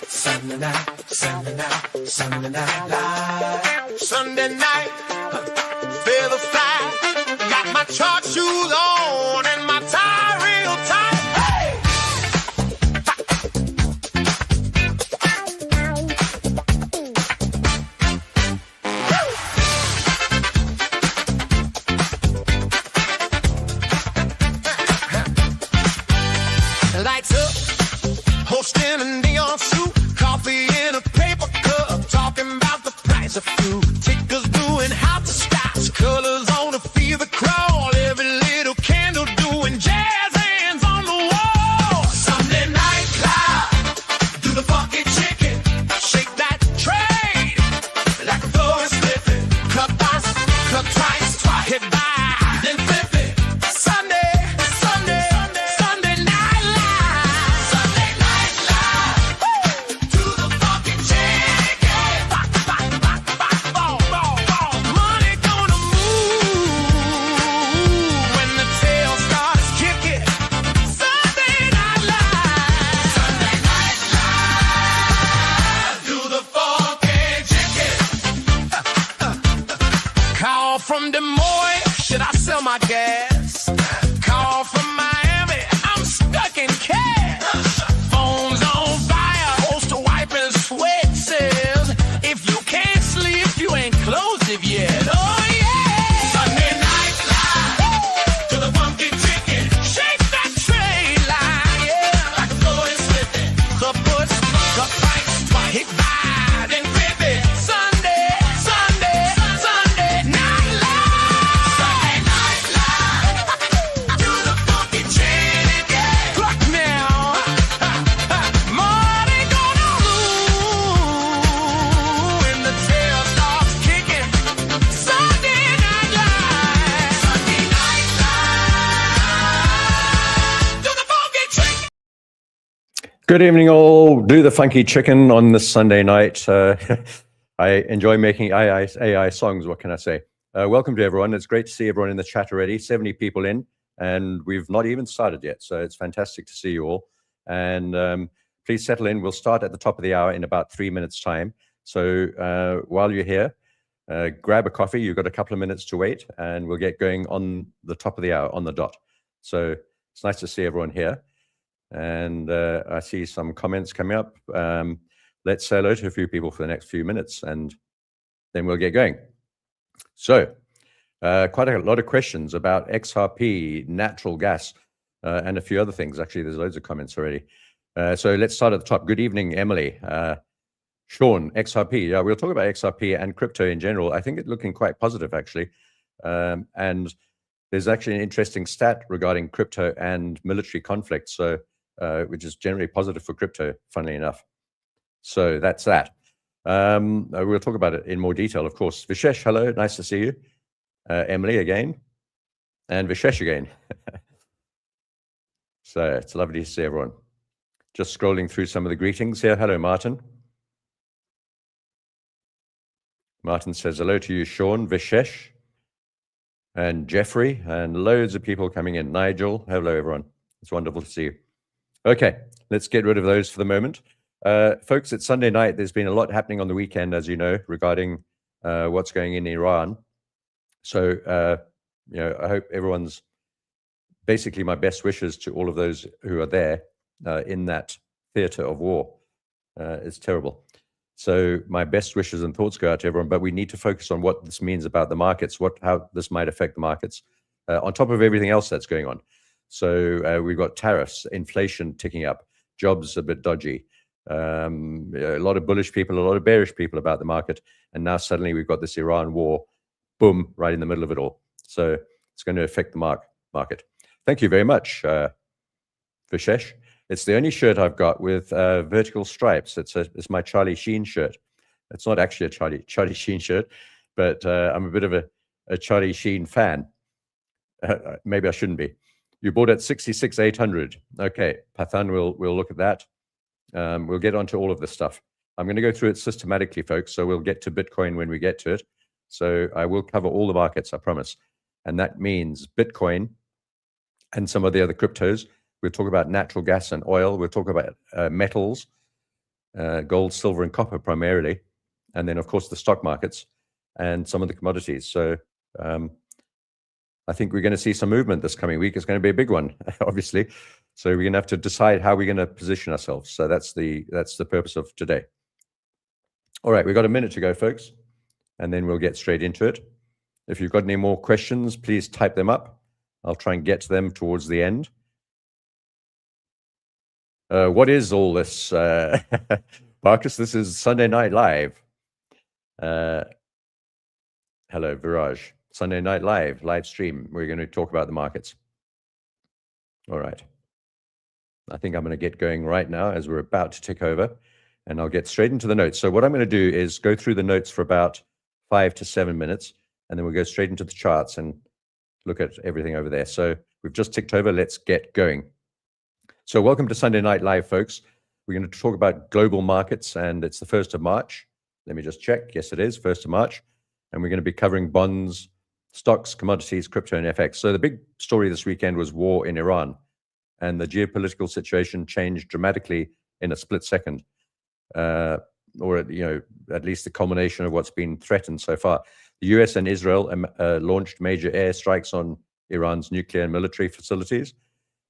Sunday night, Sunday night, Sunday night live. Sunday night, feather fly. Got my chart shoes on and my tie real tight. Hey! Lights up, hosting a neon suit. Coffee in a paper cup, talking about the price of food. Tickers doing how to stops, colors on a fever crawl. Every little candle doing jazz hands on the wall. Sunday night cloud, do the funky chicken. Shake that tray like a floor is slipping. Club once, club twice, hit by, then flip it. Sunday, Sunday, Sunday night live. Sunday night live. Do the funky chicken. Money gonna move when the tail starts kicking. Sunday night live. Sunday night live. Do the funky chicken. Call from Des Moines, should I sell my gas? Call from Miami, I'm stuck in cash. Phone's on fire, poster wiping sweat says, if you can't sleep, you ain't closed it yet. Oh yeah! Sunday night live, to the funky chicken. Shake that tray line, yeah, like a floor is slipping. The push, the price, hit by, then flip it. Sunday, Sunday, Sunday night live. Sunday night live, to the funky chicken. Clock now, money gonna move when the tail starts kicking. Sunday night live. Sunday night live, to the funky chicken. Good evening, all. Do the funky chicken on this Sunday night. I enjoy making AI songs. What can I say? Welcome to everyone. It's great to see everyone in the chat already. 70 people in, and we've not even started yet. So it's fantastic to see you all. And please settle in. We'll start at the top of the hour in about 3 minutes' time. So while you're here, grab a coffee. You've got a couple of minutes to wait, and we'll get going on the top of the hour on the dot. So it's nice to see everyone here. And I see some comments coming up. Let's say hello to a few people for the next few minutes, and then we'll get going. So quite a lot of questions about XRP, natural gas, and a few other things. Actually, there's loads of comments already. So let's start at the top. Good evening, Emily. Sean, XRP. Yeah, we'll talk about XRP and crypto in general. I think it's looking quite positive, actually. And there's actually an interesting stat regarding crypto and military conflict, so which is generally positive for crypto, funnily enough. So that's that. We'll talk about it in more detail, of course. Vishesh, hello, nice to see you. Emily again, and Vishesh again. So it's lovely to see everyone. Just scrolling through some of the greetings here. Hello, Martin. Martin says hello to you, Sean, Vishesh, and Jeffrey, and loads of people coming in. Nigel, hello, everyone. It's wonderful to see you. Okay, let's get rid of those for the moment. Folks, it's Sunday night. There's been a lot happening on the weekend, as you know, regarding what's going in Iran. So, you know, I hope everyone's, basically my best wishes to all of those who are there in that theater of war. It's terrible. So my best wishes and thoughts go out to everyone, but we need to focus on what this means about the markets, how this might affect the markets, on top of everything else that's going on. So we've got tariffs, inflation ticking up, jobs a bit dodgy, a lot of bullish people, a lot of bearish people about the market. And now suddenly we've got this Iran war, boom, right in the middle of it all. So it's going to affect the market. Thank you very much, Vishesh. It's the only shirt I've got with vertical stripes. It's my Charlie Sheen shirt. It's not actually a Charlie Sheen shirt, but I'm a bit of a Charlie Sheen fan. Maybe I shouldn't be. You bought at 66,800. Okay, Pathan, we'll look at that. We'll get onto all of this stuff. I'm going to go through it systematically, folks. So we'll get to Bitcoin when we get to it. So I will cover all the markets, I promise. And that means Bitcoin and some of the other cryptos, We'll talk about natural gas and oil. We'll talk about metals, gold, silver, and copper primarily. And then, of course, the stock markets and some of the commodities. So I think we're going to see some movement this coming week. It's going to be a big one, obviously. So we're going to have to decide how we're going to position ourselves. So that's the purpose of today. All right, we've got a minute to go, folks, and then we'll get straight into it. If you've got any more questions, please type them up. I'll try and get to them towards the end. What is all this? Marcus, this is Sunday Night Live. Hello, Viraj. Sunday Night live stream. We're going to talk about the markets. All right. I think I'm going to get going right now as we're about to tick over, and I'll get straight into the notes. So what I'm going to do is go through the notes for about 5 to 7 minutes, and then we'll go straight into the charts and look at everything over there. So we've just ticked over. Let's get going. So welcome to Sunday Night Live, folks. We're going to talk about global markets, and it's the 1st of March. Let me just check. Yes, it is 1st of March. And we're going to be covering bonds, stocks, commodities, crypto, and FX. So the big story this weekend was war in Iran, and the geopolitical situation changed dramatically in a split second, or at least the culmination of what's been threatened so far. The US and Israel launched major airstrikes on Iran's nuclear and military facilities.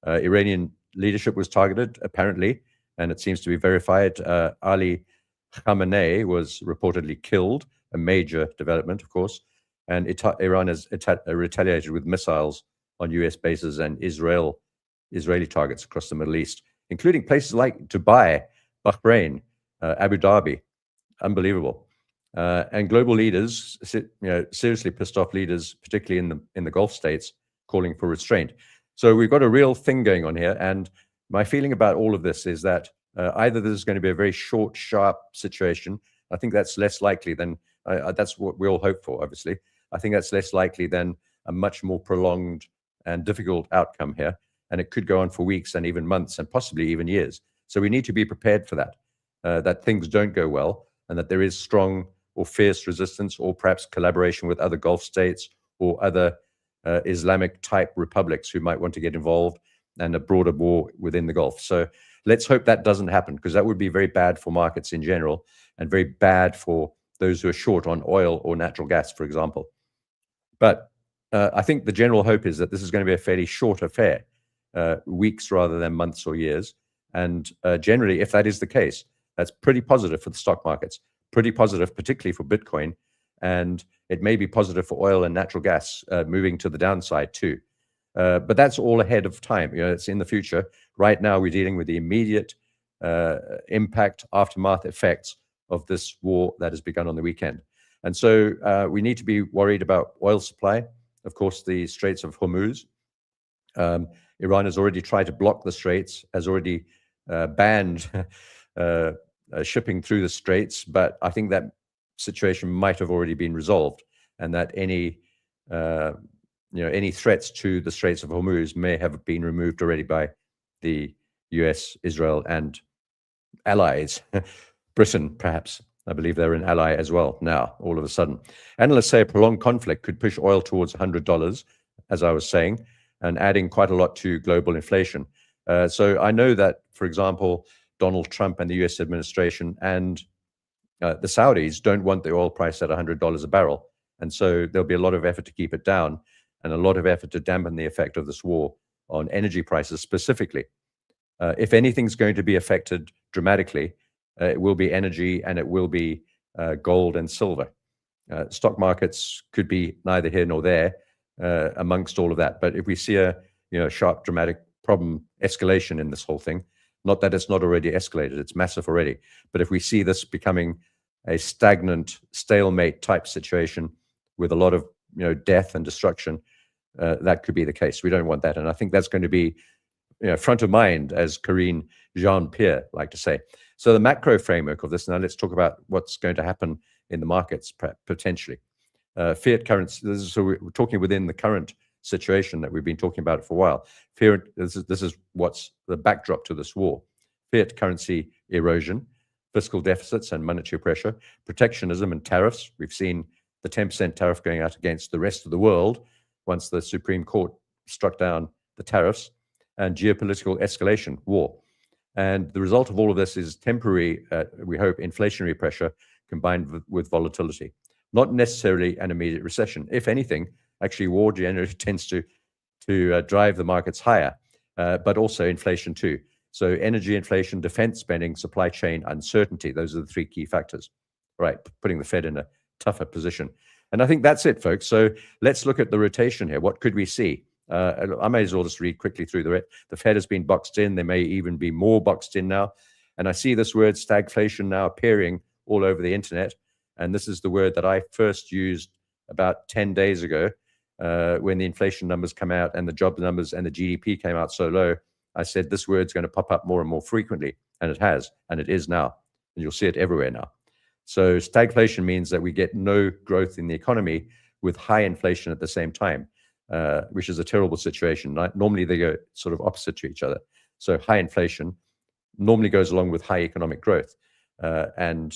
Iranian leadership was targeted, apparently, and it seems to be verified. Ali Khamenei was reportedly killed, a major development, of course. And Iran has retaliated with missiles on US bases and Israeli targets across the Middle East, including places like Dubai, Bahrain, Abu Dhabi. Unbelievable. And global leaders, seriously pissed off leaders, particularly in the Gulf states, calling for restraint. So we've got a real thing going on here. And my feeling about all of this is that either this is going to be a very short, sharp situation. I think that's less likely than, that's what we all hope for, obviously. I think that's less likely than a much more prolonged and difficult outcome here. And it could go on for weeks and even months and possibly even years. So we need to be prepared for that, that things don't go well and that there is strong or fierce resistance or perhaps collaboration with other Gulf states or other Islamic type republics who might want to get involved and a broader war within the Gulf. So let's hope that doesn't happen, because that would be very bad for markets in general and very bad for those who are short on oil or natural gas, for example. But I think the general hope is that this is going to be a fairly short affair, weeks rather than months or years. And generally, if that is the case, that's pretty positive for the stock markets, pretty positive, particularly for Bitcoin. And it may be positive for oil and natural gas moving to the downside too. But that's all ahead of time. It's in the future. Right now, we're dealing with the immediate impact, aftermath effects of this war that has begun on the weekend. And so we need to be worried about oil supply. Of course, the Straits of Hormuz. Iran has already tried to block the Straits, has already banned shipping through the Straits. But I think that situation might have already been resolved, and that any threats to the Straits of Hormuz may have been removed already by the US, Israel, and allies. Britain, perhaps. I believe they're an ally as well now, all of a sudden. Analysts say a prolonged conflict could push oil towards $100, as I was saying, and adding quite a lot to global inflation. So I know that, for example, Donald Trump and the US administration and the Saudis don't want the oil price at $100 a barrel. And so there'll be a lot of effort to keep it down and a lot of effort to dampen the effect of this war on energy prices specifically. If anything's going to be affected dramatically, it will be energy and it will be gold and silver. Stock markets could be neither here nor there amongst all of that. But if we see a sharp, dramatic problem escalation in this whole thing, not that it's not already escalated, it's massive already. But if we see this becoming a stagnant, stalemate type situation with a lot of death and destruction, that could be the case. We don't want that. And I think that's going to be front of mind, as Karine Jean-Pierre like to say. So the macro framework of this, now let's talk about what's going to happen in the markets potentially. Fiat currency, so we're talking within the current situation that we've been talking about for a while. This is what's the backdrop to this war. Fiat currency erosion, fiscal deficits and monetary pressure, protectionism and tariffs. We've seen the 10% tariff going out against the rest of the world once the Supreme Court struck down the tariffs. and geopolitical escalation, war. And the result of all of this is temporary, we hope, inflationary pressure combined with volatility. Not necessarily an immediate recession. If anything, actually war generally tends to drive the markets higher, but also inflation too. So energy inflation, defense spending, supply chain uncertainty, those are the three key factors, right? Putting the Fed in a tougher position. And I think that's it, folks. So let's look at the rotation here. What could we see? I may as well just read quickly through the Fed has been boxed in. There may even be more boxed in now. And I see this word stagflation now appearing all over the internet. And this is the word that I first used about 10 days ago when the inflation numbers come out and the job numbers and the GDP came out so low. I said this word's going to pop up more and more frequently, and it has, and it is now. And you'll see it everywhere now. So stagflation means that we get no growth in the economy with high inflation at the same time, which is a terrible situation. Normally they go sort of opposite to each other. So high inflation normally goes along with high economic growth, and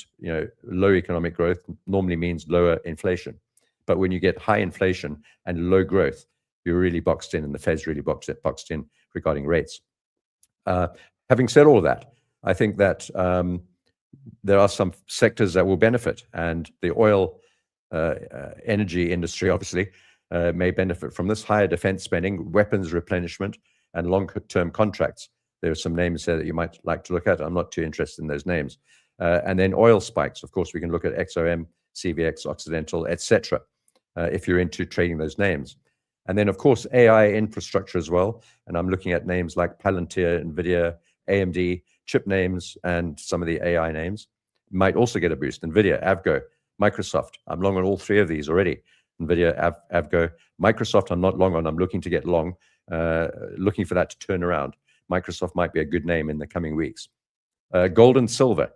low economic growth normally means lower inflation. But when you get high inflation and low growth, you're really boxed in, and the Fed's really boxed in regarding rates. Having said all of that, I think that there are some sectors that will benefit, and the oil energy industry obviously may benefit from this higher defense spending, weapons replenishment, and long-term contracts. There are some names there that you might like to look at. I'm not too interested in those names. And then oil spikes. Of course, we can look at XOM, CVX, Occidental, etc. If you're into trading those names. And then, of course, AI infrastructure as well. And I'm looking at names like Palantir, NVIDIA, AMD, chip names, and some of the AI names might also get a boost. NVIDIA, Avgo, Microsoft. I'm long on all three of these already. NVIDIA, Avgo. Microsoft, I'm not long on. I'm looking to get long, looking for that to turn around. Microsoft might be a good name in the coming weeks. Gold and silver.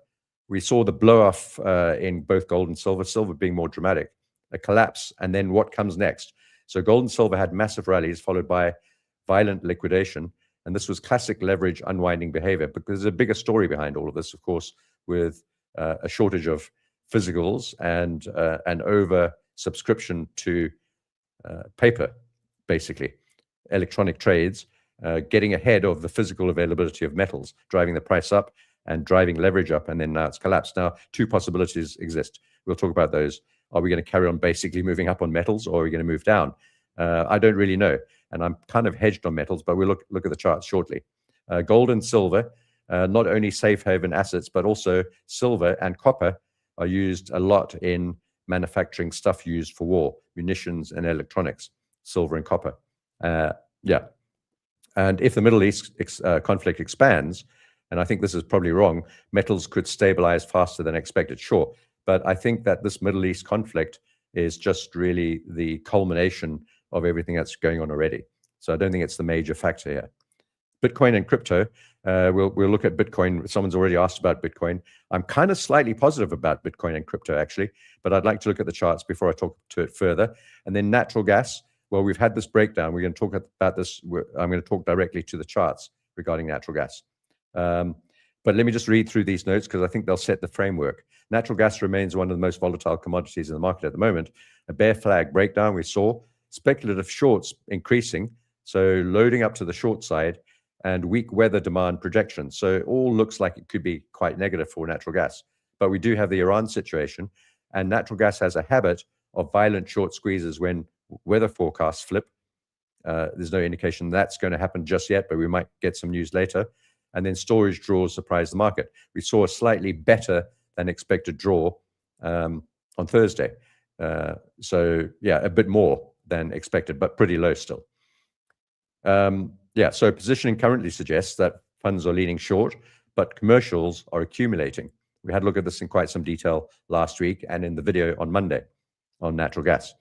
We saw the blow-off in both gold and silver being more dramatic, a collapse, and then what comes next? So gold and silver had massive rallies followed by violent liquidation, and this was classic leverage unwinding behavior, because there's a bigger story behind all of this, of course, with a shortage of physicals and an over subscription to paper, basically, electronic trades, getting ahead of the physical availability of metals, driving the price up and driving leverage up, and then now it's collapsed. Now, two possibilities exist. We'll talk about those. Are we going to carry on basically moving up on metals, or are we going to move down? I don't really know, and I'm kind of hedged on metals, but we'll look at the charts shortly. Gold and silver, not only safe haven assets, but also silver and copper are used a lot in manufacturing stuff used for war, munitions and electronics, silver and copper. Yeah. And if the Middle East conflict expands, and I think this is probably wrong, metals could stabilize faster than expected, sure. But I think that this Middle East conflict is just really the culmination of everything that's going on already. So I don't think it's the major factor here. Bitcoin and crypto, we'll look at Bitcoin. Someone's already asked about Bitcoin. I'm kind of slightly positive about Bitcoin and crypto, actually, but I'd like to look at the charts before I talk to it further. And then natural gas, well, we've had this breakdown. We're going to talk about this. I'm going to talk directly to the charts regarding natural gas. But let me just read through these notes because I think they'll set the framework. Natural gas remains one of the most volatile commodities in the market at the moment. A bear flag breakdown we saw, speculative shorts increasing, so loading up to the short side, and weak weather demand projections. So it all looks like it could be quite negative for natural gas. But we do have the Iran situation, and natural gas has a habit of violent short squeezes when weather forecasts flip. There's no indication that's going to happen just yet, but we might get some news later. And then storage draws surprised the market. We saw a slightly better than expected draw on Thursday. So yeah, a bit more than expected, but pretty low still. Yeah, so positioning currently suggests that funds are leaning short, but commercials are accumulating. We had a look at this in quite some detail last week and in the video on Monday on natural gas.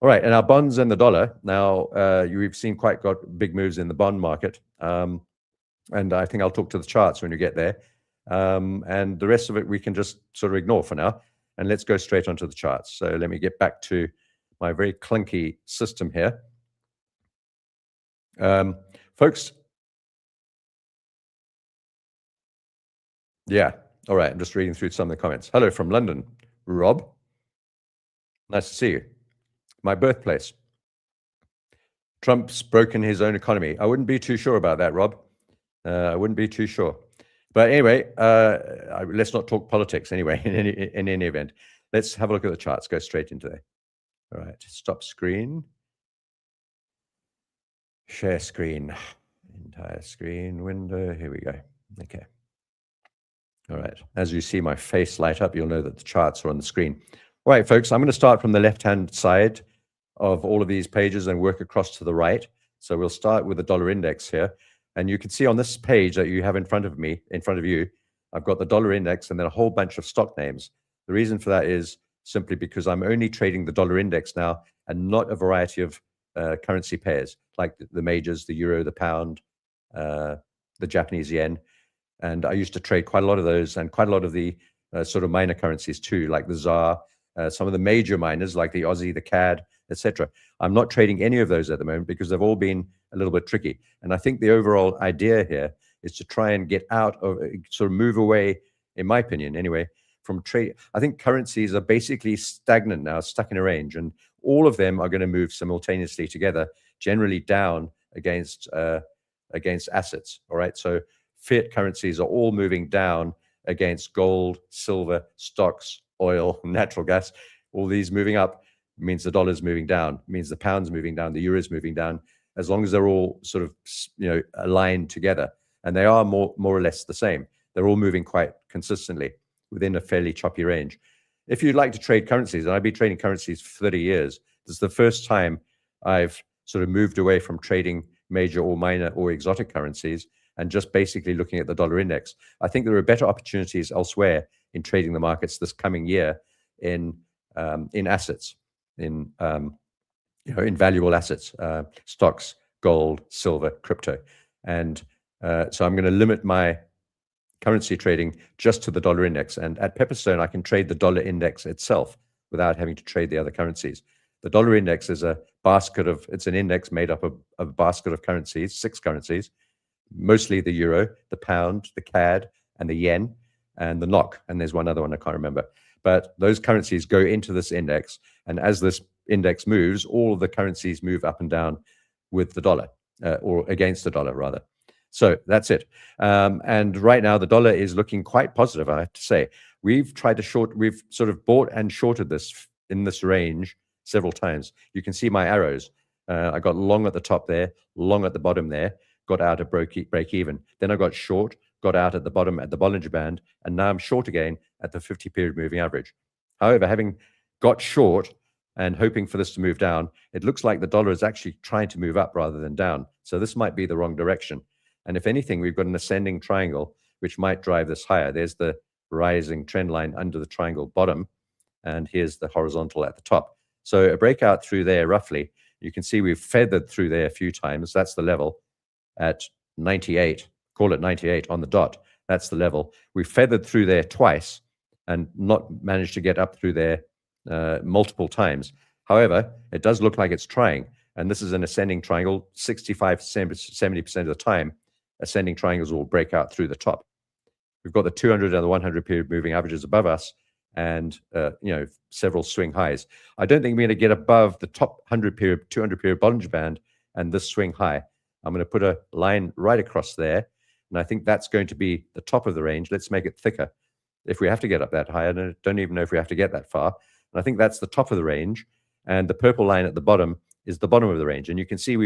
All right, and our bonds and the dollar. Now, we've seen quite big moves in the bond market. And I think I'll talk to the charts when you get there. And the rest of it we can just sort of ignore for now. And let's go straight onto the charts. So let me get back to my very clunky system here. Folks. Yeah, all right, I'm just reading through some of the comments. Hello from London, Rob. Nice to see you. My birthplace. Trump's broken his own economy. I wouldn't be too sure about that, Rob. I wouldn't be too sure. But anyway, let's not talk politics anyway, in any event. Let's have a look at the charts. Go straight into there. All right, stop screen. Share screen. Entire screen window. Here we go. Okay. All right. As you see my face light up, you'll know that the charts are on the screen. All right, folks, I'm going to start from the left-hand side of all of these pages and work across to the right. So we'll start with the dollar index here. And you can see on this page that you have in front of you, I've got the dollar index and then a whole bunch of stock names. The reason for that is simply because I'm only trading the dollar index now and not a variety of currency pairs like the majors, the euro, the pound, the Japanese yen. And I used to trade quite a lot of those and quite a lot of the sort of minor currencies too, like the ZAR, some of the major miners like the Aussie, the CAD, etc. I'm not trading any of those at the moment because they've all been a little bit tricky. And I think the overall idea here is to try and get out of, sort of move away, in my opinion anyway, from trade. I think currencies are basically stagnant now, stuck in a range, and all of them are going to move simultaneously together, generally down against assets. All right, so fiat currencies are all moving down against gold, silver, stocks, oil, natural gas. All these moving up means the dollar's moving down, means the pound's moving down, the euro's moving down, as long as they're all sort of, aligned together. And they are more or less the same. They're all moving quite consistently within a fairly choppy range. If you'd like to trade currencies, and I've been trading currencies for 30 years, this is the first time I've sort of moved away from trading major or minor or exotic currencies and just basically looking at the dollar index. I think there are better opportunities elsewhere in trading the markets this coming year in assets, in valuable assets, stocks, gold, silver, crypto. And so I'm going to limit my currency trading just to the dollar index. And at Pepperstone, I can trade the dollar index itself without having to trade the other currencies. The dollar index is it's an index made up of a basket of currencies, 6 currencies, mostly the euro, the pound, the CAD, and the yen, and the NOK. And there's one other one I can't remember. But those currencies go into this index. And as this index moves, all of the currencies move up and down with the dollar, or against the dollar, rather. So that's it. And right now, the dollar is looking quite positive, I have to say. We've sort of bought and shorted this in this range several times. You can see my arrows. I got long at the top there, long at the bottom there, got out at break even. Then I got short, got out at the bottom at the Bollinger Band, and now I'm short again at the 50-period moving average. However, having got short and hoping for this to move down, it looks like the dollar is actually trying to move up rather than down. So this might be the wrong direction. And if anything, we've got an ascending triangle, which might drive this higher. There's the rising trend line under the triangle bottom, and here's the horizontal at the top. So a breakout through there, roughly, you can see we've feathered through there a few times. That's the level at 98, call it 98 on the dot. That's the level. We feathered through there twice and not managed to get up through there multiple times. However, it does look like it's trying. And this is an ascending triangle. 65 to 70% of the time, ascending triangles will break out through the top. We've got the 200 and the 100 period moving averages above us, and several swing highs. I don't think we're going to get above the top 100 period, 200 period Bollinger Band and this swing high. I'm going to put a line right across there, and I think that's going to be the top of the range. Let's make it thicker. If we have to get up that high, I don't even know if we have to get that far. And I think that's the top of the range, and the purple line at the bottom is the bottom of the range. And you can see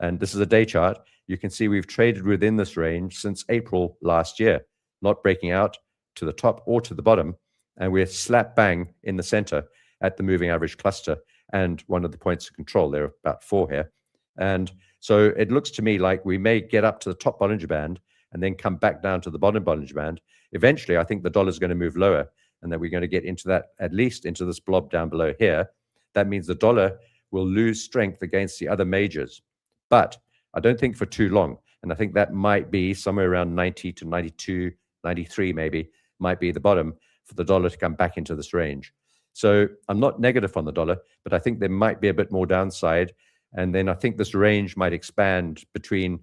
and this is a day chart, you can see we've traded within this range since April last year, not breaking out to the top or to the bottom. And we're slap bang in the center at the moving average cluster and one of the points of control. There are about 4 here. And so it looks to me like we may get up to the top Bollinger Band and then come back down to the bottom Bollinger Band. Eventually, I think the dollar is going to move lower, and that we're going to get into that, at least into this blob down below here. That means the dollar will lose strength against the other majors, but I don't think for too long. And I think that might be somewhere around 90 to 92, 93 maybe, might be the bottom for the dollar to come back into this range. So I'm not negative on the dollar, but I think there might be a bit more downside. And then I think this range might expand between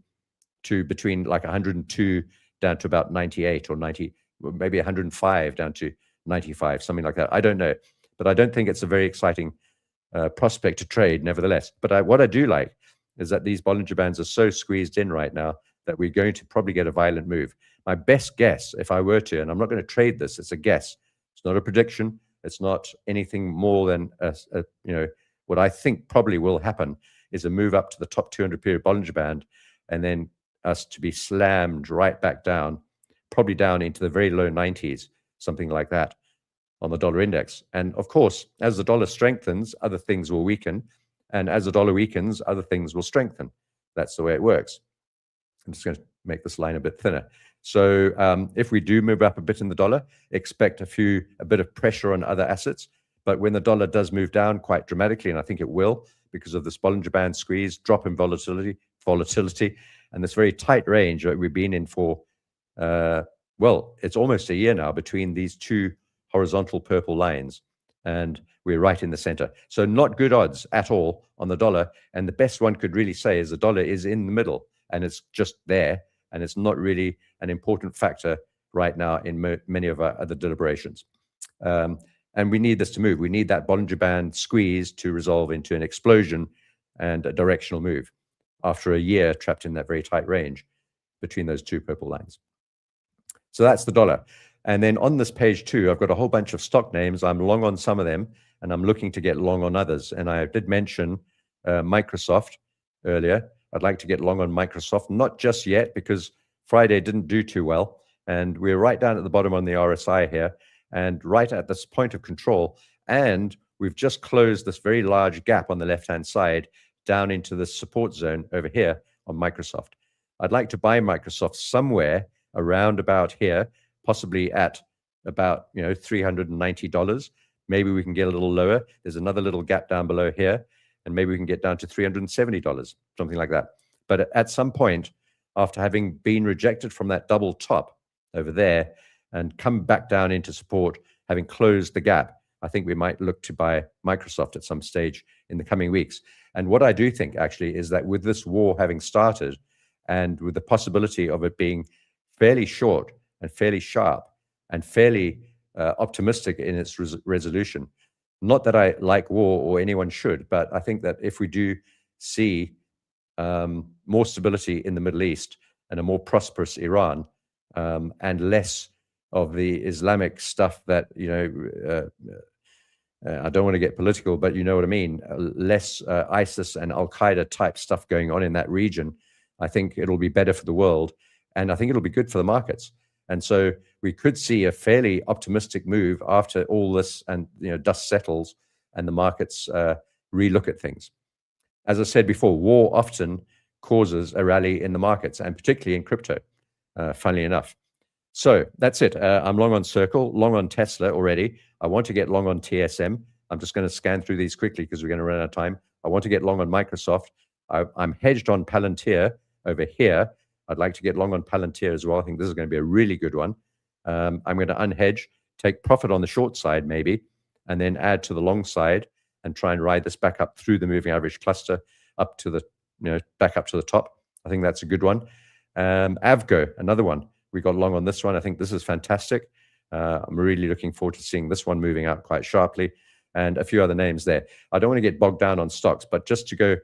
like 102 down to about 98 or 90, maybe 105 down to 95, something like that. I don't know, but I don't think it's a very exciting prospect to trade nevertheless. But what I do like is that these Bollinger Bands are so squeezed in right now that we're going to probably get a violent move. My best guess, if I were to, and I'm not going to trade this, it's a guess. It's not a prediction. It's not anything more than what I think probably will happen is a move up to the top 200 period Bollinger Band, and then us to be slammed right back down, probably down into the very low 90s, something like that, on the dollar index. And of course, as the dollar strengthens, other things will weaken. And as the dollar weakens, other things will strengthen. That's the way it works. I'm just going to make this line a bit thinner. So if we do move up a bit in the dollar, expect a bit of pressure on other assets. But when the dollar does move down quite dramatically, and I think it will, because of this Bollinger Band squeeze, drop in volatility, and this very tight range that we've been in for, well, it's almost a year now between these two horizontal purple lines, and we're right in the center. So not good odds at all on the dollar. And the best one could really say is the dollar is in the middle, and it's just there, and it's not really an important factor right now in many of our other deliberations. And we need this to move. We need that Bollinger Band squeeze to resolve into an explosion and a directional move after a year trapped in that very tight range between those two purple lines. So that's the dollar. And then on this page 2, I've got a whole bunch of stock names. I'm long on some of them, and I'm looking to get long on others. And I did mention Microsoft earlier. I'd like to get long on Microsoft, not just yet, because Friday didn't do too well. And we're right down at the bottom on the RSI here, and right at this point of control. And we've just closed this very large gap on the left-hand side down into the support zone over here on Microsoft. I'd like to buy Microsoft somewhere around about here, possibly at about $390. Maybe we can get a little lower. There's another little gap down below here, and maybe we can get down to $370, something like that. But at some point, after having been rejected from that double top over there and come back down into support, having closed the gap, I think we might look to buy Microsoft at some stage in the coming weeks. And what I do think actually is that with this war having started, and with the possibility of it being fairly short and fairly sharp and fairly optimistic in its resolution, not that I like war or anyone should, but I think that if we do see more stability in the Middle East and a more prosperous Iran, and less of the Islamic stuff that, I don't want to get political, but you know what I mean, less ISIS and Al-Qaeda type stuff going on in that region, I think it'll be better for the world, and I think it'll be good for the markets. And so we could see a fairly optimistic move after all this and dust settles and the markets relook at things. As I said before, war often causes a rally in the markets, and particularly in crypto, funnily enough. So that's it. I'm long on Circle, long on Tesla already. I want to get long on TSM. I'm just going to scan through these quickly because we're going to run out of time. I want to get long on Microsoft. I'm hedged on Palantir over here. I'd like to get long on Palantir as well. I think this is going to be a really good one. I'm going to unhedge, take profit on the short side maybe, and then add to the long side and try and ride this back up through the moving average cluster up to the, back up to the top. I think that's a good one. Avgo, another one. We got long on this one. I think this is fantastic. I'm really looking forward to seeing this one moving out quite sharply, and a few other names there. I don't want to get bogged down on stocks, but just to go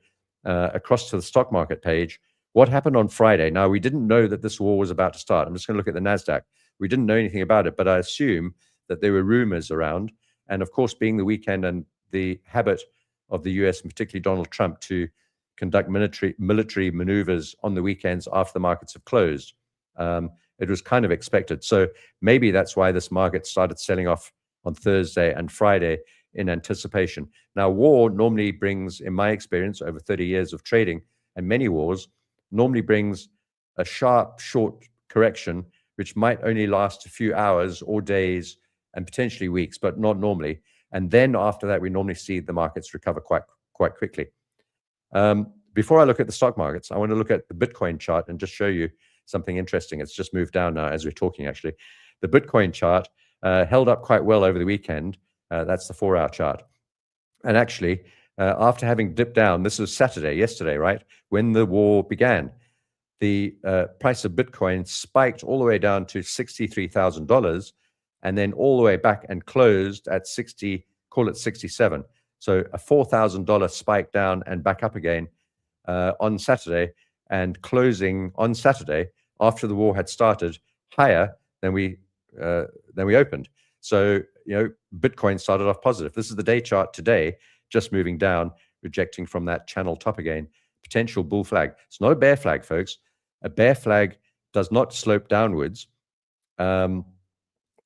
across to the stock market page, what happened on Friday? Now, we didn't know that this war was about to start. I'm just going to look at the NASDAQ. We didn't know anything about it, but I assume that there were rumors around. And of course, being the weekend and the habit of the US, and particularly Donald Trump, to conduct military maneuvers on the weekends after the markets have closed, it was kind of expected. So maybe that's why this market started selling off on Thursday and Friday in anticipation. Now, war normally brings, in my experience, over 30 years of trading and many wars, normally brings a sharp, short correction, which might only last a few hours or days and potentially weeks, but not normally. And then after that, we normally see the markets recover quite quickly. Before I look at the stock markets, I want to look at the Bitcoin chart and just show you something interesting. It's just moved down now as we're talking, actually. The Bitcoin chart held up quite well over the weekend. That's the 4-hour chart. And actually, after having dipped down, this was Saturday, yesterday, right? When the war began, the price of Bitcoin spiked all the way down to $63,000 and then all the way back and closed at 60, call it 67. So a $4,000 spike down and back up again on Saturday and closing on Saturday after the war had started higher than we opened. So, Bitcoin started off positive. This is the day chart today, just moving down, rejecting from that channel top again. Potential bull flag. It's not a bear flag, folks. A bear flag does not slope downwards. And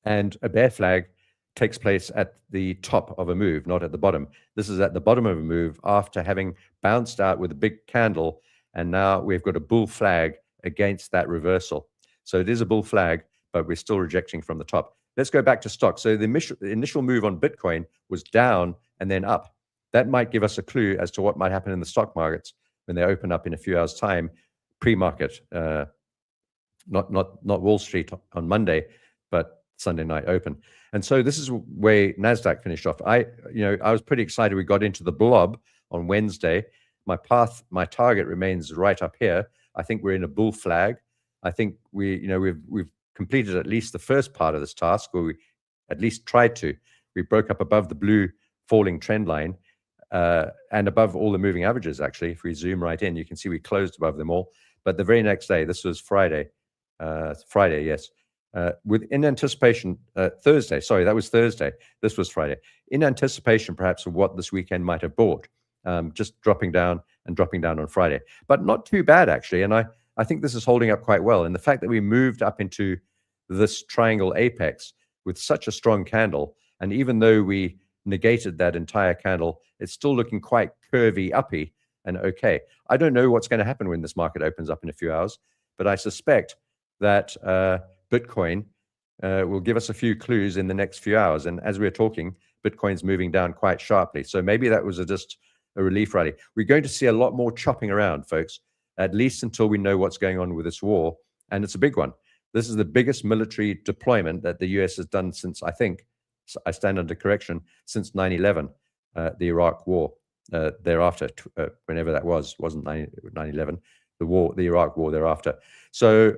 a bear flag takes place at the top of a move, not at the bottom. This is at the bottom of a move after having bounced out with a big candle. And now we've got a bull flag against that reversal. So it is a bull flag, but we're still rejecting from the top. Let's go back to stock. So the initial move on Bitcoin was down and then up. That might give us a clue as to what might happen in the stock markets when they open up in a few hours' time, pre-market, not Wall Street on Monday, but Sunday night open. And so this is where NASDAQ finished off. I was pretty excited. We got into the blob on Wednesday. My target remains right up here. I think we're in a bull flag. I think we've completed at least the first part of this task, or we at least tried to. We broke up above the blue falling trend line and above all the moving averages, actually. If we zoom right in, you can see we closed above them all. But the very next day, this was Friday, yes, in anticipation, Thursday, sorry, that was Thursday. This was Friday. In anticipation, perhaps, of what this weekend might have brought, just dropping down on Friday. But not too bad, actually. And I think this is holding up quite well. And the fact that we moved up into this triangle apex with such a strong candle, and even though we negated that entire candle, it's still looking quite curvy, uppy, and okay. I don't know what's going to happen when this market opens up in a few hours, but I suspect that Bitcoin will give us a few clues in the next few hours. And as we're talking, Bitcoin's moving down quite sharply. So maybe that was just a relief rally. We're going to see a lot more chopping around, folks, at least until we know what's going on with this war. And it's a big one. This is the biggest military deployment that the US has done since, I think, I stand under correction, since 9/11, the Iraq war. Thereafter, whenever that wasn't 9/11, the Iraq war thereafter. So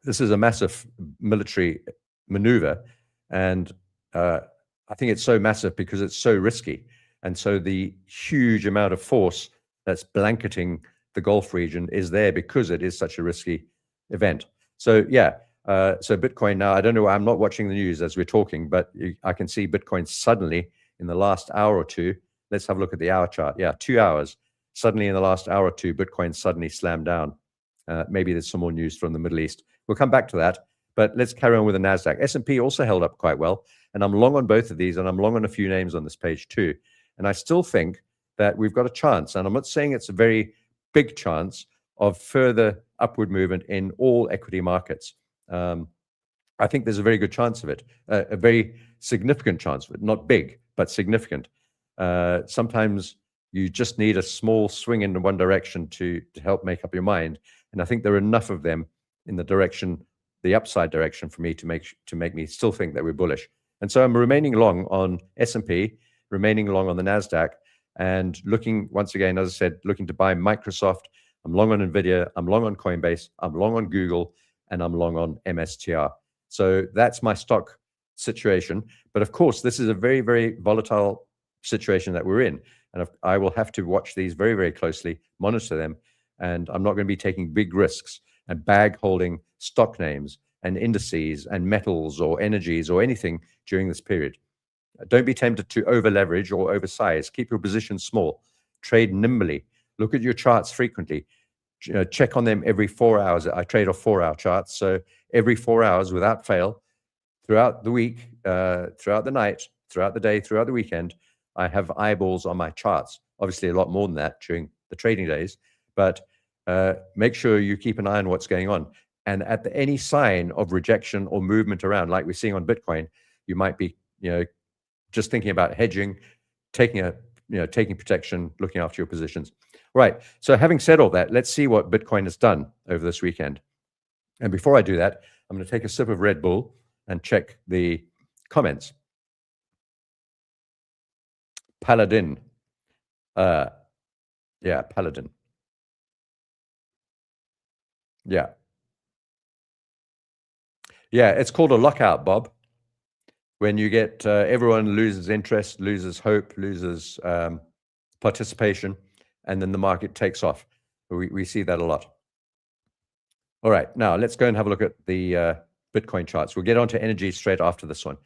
this is a massive military maneuver, and I think it's so massive because it's so risky. And so the huge amount of force that's blanketing the Gulf region is there because it is such a risky event. So yeah, so Bitcoin now, I don't know, I'm not watching the news as we're talking, but I can see Bitcoin suddenly in the last hour or two. Let's have a look at the hour chart. Yeah, 2 hours. Suddenly in the last hour or two, Bitcoin suddenly slammed down. Maybe there's some more news from the Middle East. We'll come back to that, but let's carry on with the NASDAQ. S&P also held up quite well, and I'm long on both of these, and I'm long on a few names on this page too. And I still think that we've got a chance, and I'm not saying it's a very big chance, of further upward movement in all equity markets. I think there's a very good chance of it, a very significant chance of it, not big, but significant. Sometimes you just need a small swing in one direction to help make up your mind. And I think there are enough of them in the direction, the upside direction, for me to make me still think that we're bullish. And so I'm remaining long on S&P, remaining long on the NASDAQ, and looking, once again, as I said, looking to buy Microsoft. I'm long on NVIDIA, I'm long on Coinbase, I'm long on Google, and I'm long on MSTR. So that's my stock situation. But of course, this is a very, very volatile situation that we're in. And I will have to watch these very, very closely, monitor them. And I'm not going to be taking big risks and bag holding stock names and indices and metals or energies or anything during this period. Don't be tempted to over leverage or oversize. Keep your position small. Trade nimbly. Look at your charts frequently. Check on them every 4 hours. I trade off 4-hour charts. So every 4 hours without fail, throughout the week, throughout the night, throughout the day, throughout the weekend, I have eyeballs on my charts. Obviously, a lot more than that during the trading days. But make sure you keep an eye on what's going on. And at any sign of rejection or movement around, like we're seeing on Bitcoin, you might be, just thinking about hedging, taking protection, looking after your positions. Right. So having said all that, let's see what Bitcoin has done over this weekend. And before I do that, I'm going to take a sip of Red Bull and check the comments. Paladin. Yeah, Paladin. Yeah. Yeah, it's called a lockout, Bob. When you get everyone loses interest, loses hope, loses participation, and then the market takes off. We see that a lot. All right, now let's go and have a look at the Bitcoin charts. We'll get onto energy straight after this one.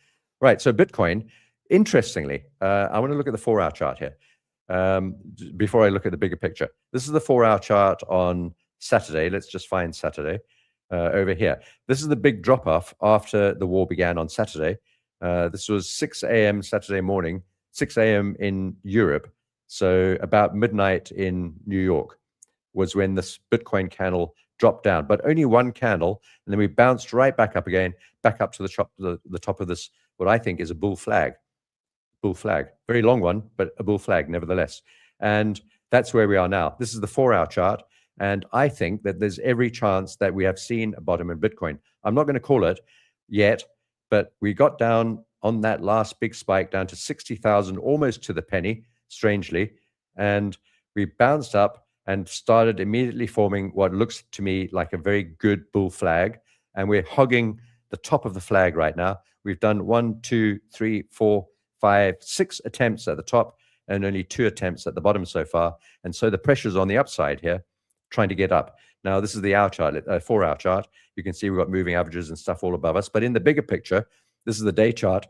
Right, so Bitcoin, interestingly, I want to look at the 4-hour chart here before I look at the bigger picture. This is the 4-hour chart on Saturday. Let's just find Saturday over here. This is the big drop-off after the war began on Saturday. This was 6 a.m. Saturday morning, 6 a.m. in Europe. So about midnight in New York was when this Bitcoin candle dropped down, but only one candle, and then we bounced right back up again, back up to the top of this, what I think is a bull flag. Bull flag, very long one, but a bull flag nevertheless. And that's where we are now. This is the 4-hour chart, and I think that there's every chance that we have seen a bottom in Bitcoin. I'm not going to call it yet, but we got down on that last big spike down to 60,000, almost to the penny, strangely, and we bounced up and started immediately forming what looks to me like a very good bull flag. And we're hogging the top of the flag right now. We've done 1, 2, 3, 4, 5, 6 attempts at the top and only 2 attempts at the bottom so far. And so the pressure's on the upside here, trying to get up. Now, this is the hour chart, 4-hour chart. You can see we've got moving averages and stuff all above us. But in the bigger picture, this is the day chart.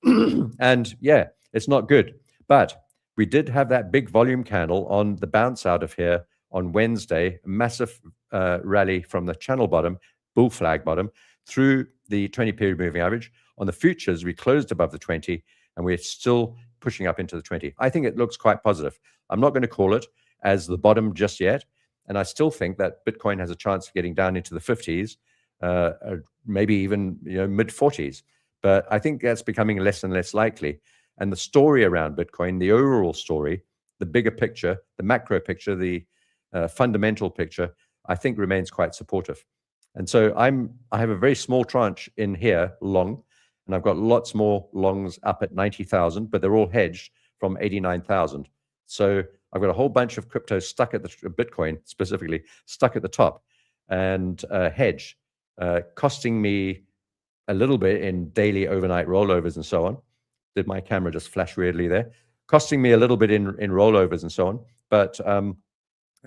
And yeah, it's not good. But we did have that big volume candle on the bounce out of here on Wednesday, a massive rally from the channel bottom, bull flag bottom, through the 20-period moving average. On the futures, we closed above the 20, and we're still pushing up into the 20. I think it looks quite positive. I'm not going to call it as the bottom just yet, and I still think that Bitcoin has a chance of getting down into the 50s, maybe even mid-40s. But I think that's becoming less and less likely. And the story around Bitcoin, the overall story, the bigger picture, the macro picture, the fundamental picture, I think remains quite supportive. And so I have a very small tranche in here, long, and I've got lots more longs up at 90,000, but they're all hedged from 89,000. So I've got a whole bunch of crypto stuck at the Bitcoin specifically, stuck at the top and hedged, costing me a little bit in daily overnight rollovers and so on. Did my camera just flash weirdly there? Costing me a little bit in rollovers and so on, but and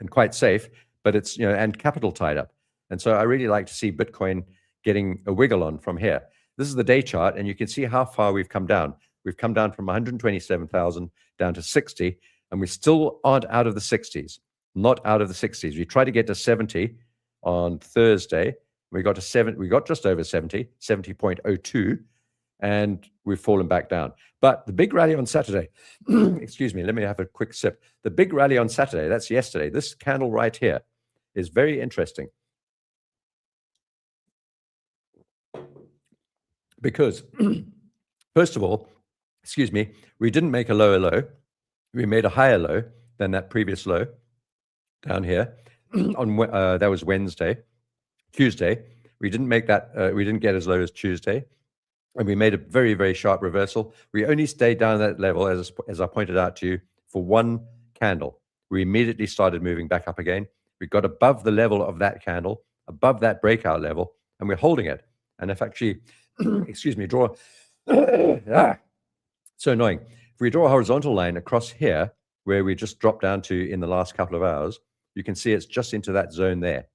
quite safe, but it's and capital tied up. And so I really like to see Bitcoin getting a wiggle on from here. This is the day chart, and you can see how far we've come down. We've come down from 127,000 down to 60, and we still aren't out of the 60s. Not out of the 60s. We tried to get to 70 on Thursday. We got to 7. We got just over 70, 70.02. And we've fallen back down. But the big rally on Saturday, excuse me, let me have a quick sip. The big rally on Saturday, that's yesterday, this candle right here is very interesting. Because, first of all, excuse me, we didn't make a lower low. We made a higher low than that previous low down here. That was Wednesday. Tuesday, we didn't make that, we didn't get as low as Tuesday. And we made a very, very sharp reversal. We only stayed down at that level, as I pointed out to you, for one candle. We immediately started moving back up again. We got above the level of that candle, above that breakout level, and we're holding it. And if actually, excuse me, draw, so annoying. If we draw a horizontal line across here, where we just dropped down to in the last couple of hours, you can see it's just into that zone there.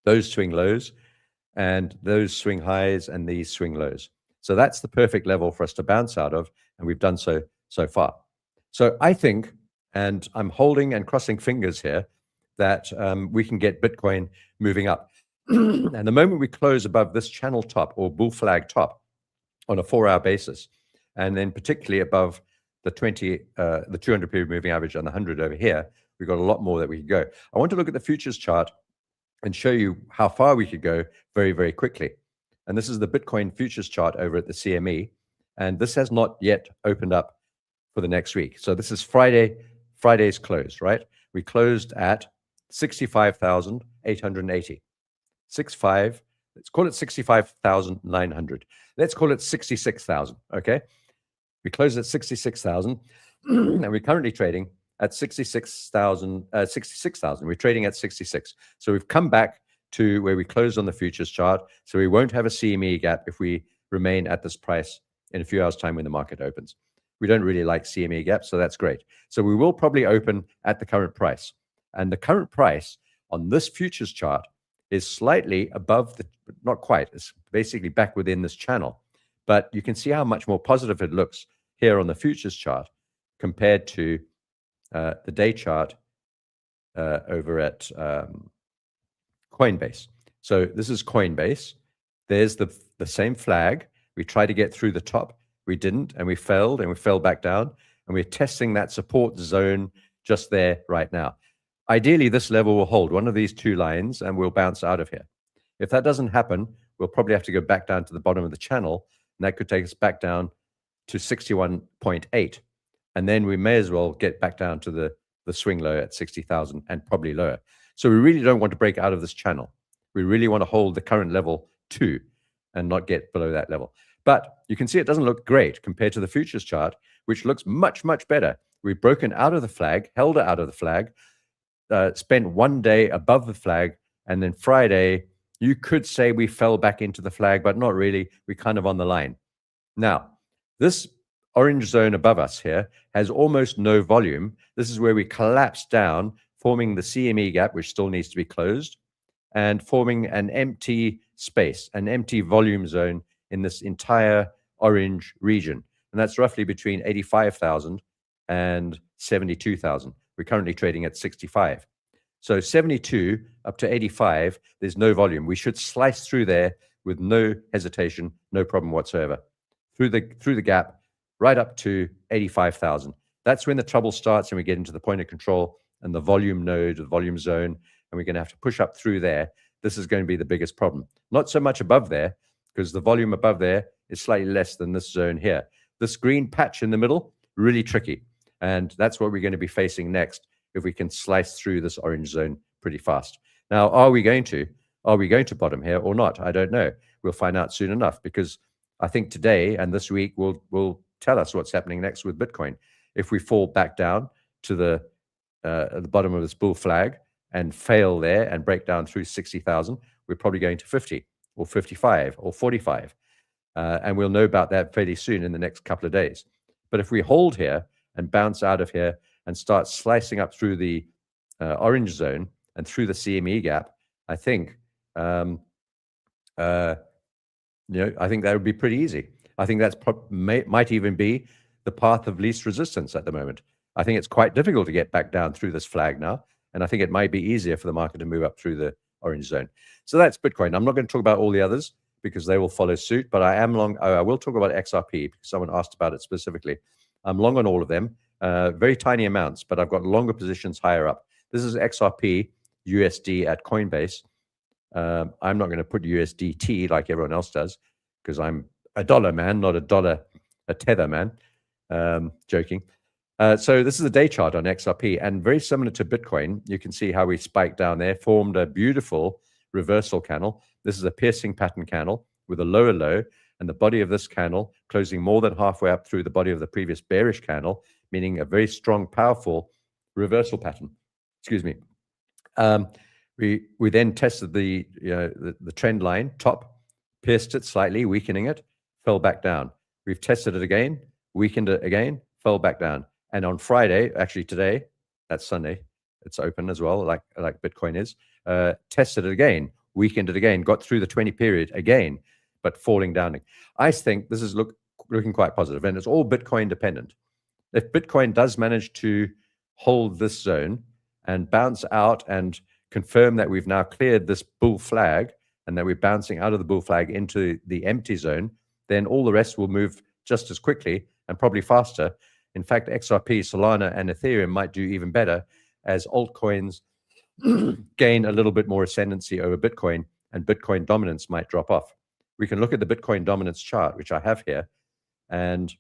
Those swing lows, and those swing highs, and these swing lows. So that's the perfect level for us to bounce out of, and we've done so far. So I think, and I'm holding and crossing fingers here, that we can get Bitcoin moving up. And the moment we close above this channel top or bull flag top on a 4-hour basis, and then particularly above the 200-period moving average and the 100 over here, we've got a lot more that we can go. I want to look at the futures chart and show you how far we could go very, very quickly. And this is the Bitcoin futures chart over at the CME. And this has not yet opened up for the next week. So this is Friday's close, right? We closed at 65,880. 65, let's call it 65,900. Let's call it 66,000, okay? We closed at 66,000, and we're currently trading at 66,000. We're trading at 66. So we've come back to where we closed on the futures chart. So we won't have a CME gap if we remain at this price in a few hours' time when the market opens. We don't really like CME gaps, so that's great. So we will probably open at the current price. And the current price on this futures chart is slightly above the, not quite, it's basically back within this channel. But you can see how much more positive it looks here on the futures chart compared to the day chart over at Coinbase. So this is Coinbase. There's the same flag. We tried to get through the top. We didn't, and we failed, and we fell back down. And we're testing that support zone just there right now. Ideally, this level will hold one of these two lines, and we'll bounce out of here. If that doesn't happen, we'll probably have to go back down to the bottom of the channel, and that could take us back down to 61.8. And then we may as well get back down to the swing low at 60,000 and probably lower. So we really don't want to break out of this channel. We really want to hold the current level 2 and not get below that level. But you can see it doesn't look great compared to the futures chart, which looks much, much better. We've broken out of the flag, held it out of the flag, spent one day above the flag, and then Friday, you could say we fell back into the flag, but not really. We're kind of on the line. Now, this orange zone above us here has almost no volume. This is where we collapse down, forming the CME gap, which still needs to be closed, and forming an empty space, an empty volume zone in this entire orange region. And that's roughly between 85,000 and 72,000. We're currently trading at 65. So 72 up to 85, there's no volume. We should slice through there with no hesitation, no problem whatsoever. Through the gap, right up to 85,000. That's when the trouble starts and we get into the point of control and the volume node, the volume zone, and we're going to have to push up through there. This is going to be the biggest problem. Not so much above there, because the volume above there is slightly less than this zone here. This green patch in the middle, really tricky. And that's what we're going to be facing next if we can slice through this orange zone pretty fast. Now, are we going to bottom here or not? I don't know. We'll find out soon enough, because I think today and this week will tell us what's happening next with Bitcoin. If we fall back down to the bottom of this bull flag and fail there and break down through 60,000, we're probably going to 50 or 55 or 45. And we'll know about that fairly soon in the next couple of days. But if we hold here and bounce out of here and start slicing up through the orange zone and through the CME gap, I think, I think that would be pretty easy. I think that's might even be the path of least resistance at the moment. I think it's quite difficult to get back down through this flag now, and I think it might be easier for the market to move up through the orange zone. So that's Bitcoin. I'm not going to talk about all the others because they will follow suit, but I am long. I will talk about XRP because someone asked about it specifically. I'm long on all of them, very tiny amounts, but I've got longer positions higher up. This is XRP USD at Coinbase. I'm not going to put USDT like everyone else does because I'm a dollar man, not a tether man. Joking. So this is a day chart on XRP, and very similar to Bitcoin. You can see how we spiked down there, formed a beautiful reversal candle. This is a piercing pattern candle with a lower low, and the body of this candle closing more than halfway up through the body of the previous bearish candle, meaning a very strong, powerful reversal pattern. Excuse me. We then tested the trend line top, pierced it slightly, weakening it, fell back down. We've tested it again, weakened it again, fell back down. And on Friday, actually today, that's Sunday, it's open as well, like Bitcoin is, tested it again, weakened it again, got through the 20 period again, but falling down. I think this is looking quite positive, and it's all Bitcoin dependent. If Bitcoin does manage to hold this zone and bounce out and confirm that we've now cleared this bull flag and that we're bouncing out of the bull flag into the empty zone, then all the rest will move just as quickly and probably faster. In fact, XRP, Solana, and Ethereum might do even better as altcoins gain a little bit more ascendancy over Bitcoin, and Bitcoin dominance might drop off. We can look at the Bitcoin dominance chart, which I have here, and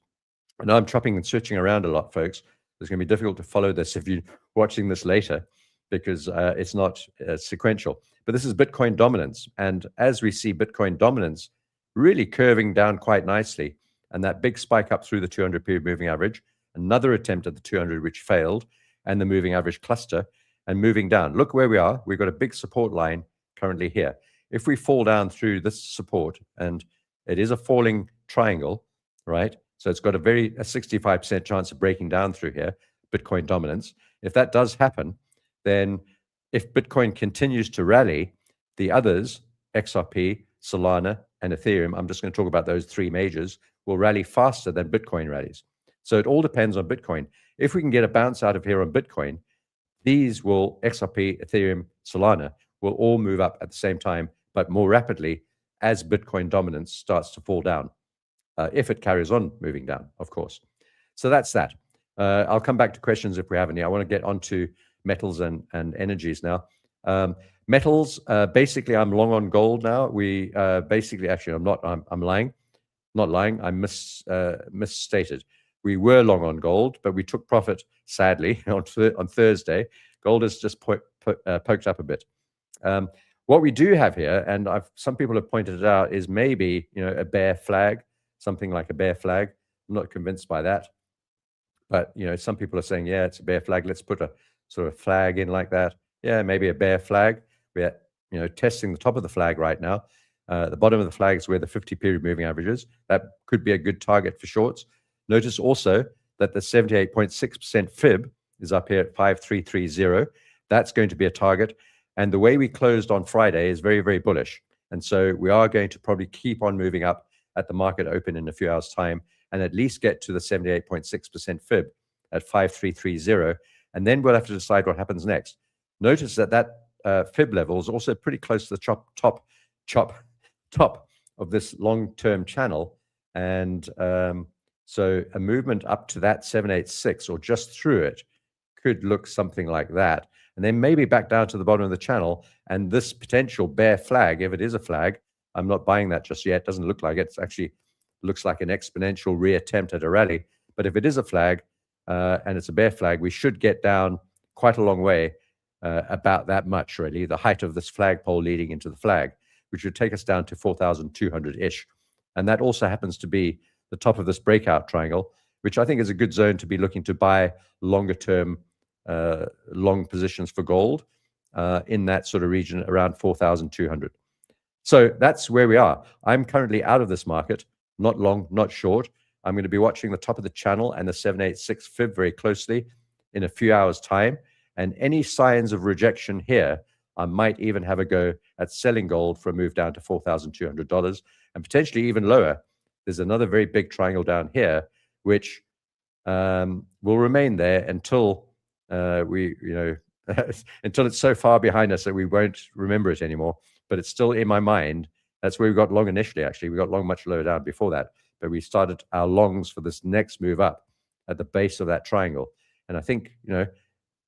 I know I'm chopping and switching around a lot, folks. It's going to be difficult to follow this if you're watching this later because it's not sequential. But this is Bitcoin dominance, and as we see Bitcoin dominance really curving down quite nicely, and that big spike up through the 200 period moving average, another attempt at the 200 which failed, and the moving average cluster, and moving down. Look where we are. We've got a big support line currently here. If we fall down through this support, and it is a falling triangle, right? So it's got a 65% chance of breaking down through here, Bitcoin dominance. If that does happen, then if Bitcoin continues to rally, the others, XRP, Solana, and Ethereum, I'm just going to talk about those three majors, will rally faster than Bitcoin rallies. So it all depends on Bitcoin. If we can get a bounce out of here on Bitcoin, these will, XRP, Ethereum, Solana, will all move up at the same time, but more rapidly as Bitcoin dominance starts to fall down, if it carries on moving down, of course. So that's that. I'll come back to questions if we have any. I want to get onto metals and energies now. Metals, basically, I'm long on gold now. We basically, actually, I'm not. I'm lying. Not lying. I misstated. We were long on gold, but we took profit, sadly, on Thursday. Gold has just poked up a bit. What we do have here, and some people have pointed it out, is maybe a bear flag, something like a bear flag. I'm not convinced by that, but some people are saying, yeah, it's a bear flag. Let's put a sort of flag in like that. Yeah, maybe a bear flag. We're testing the top of the flag right now. The bottom of the flag is where the 50-period moving average is. That could be a good target for shorts. Notice also that the 78.6% fib is up here at 5330. That's going to be a target. And the way we closed on Friday is very, very bullish. And so we are going to probably keep on moving up at the market open in a few hours' time and at least get to the 78.6% fib at 5330. And then we'll have to decide what happens next. Notice that fib level is also pretty close to the top of this long-term channel. And so a movement up to that 786 or just through it could look something like that. And then maybe back down to the bottom of the channel. And this potential bear flag, if it is a flag, I'm not buying that just yet. Doesn't look like it. It actually looks like an exponential reattempt at a rally. But if it is a flag and it's a bear flag, we should get down quite a long way, about that much really, the height of this flagpole leading into the flag, which would take us down to 4,200-ish. And that also happens to be the top of this breakout triangle, which I think is a good zone to be looking to buy longer term long positions for gold in that sort of region around 4,200. So that's where we are. I'm currently out of this market, not long, not short. I'm going to be watching the top of the channel and the 786 fib very closely in a few hours' time. And any signs of rejection here, I might even have a go at selling gold for a move down to $4,200 and potentially even lower. There's another very big triangle down here, which will remain there until until it's so far behind us that we won't remember it anymore. But it's still in my mind. That's where we got long initially, actually. We got long much lower down before that. But we started our longs for this next move up at the base of that triangle. And I think,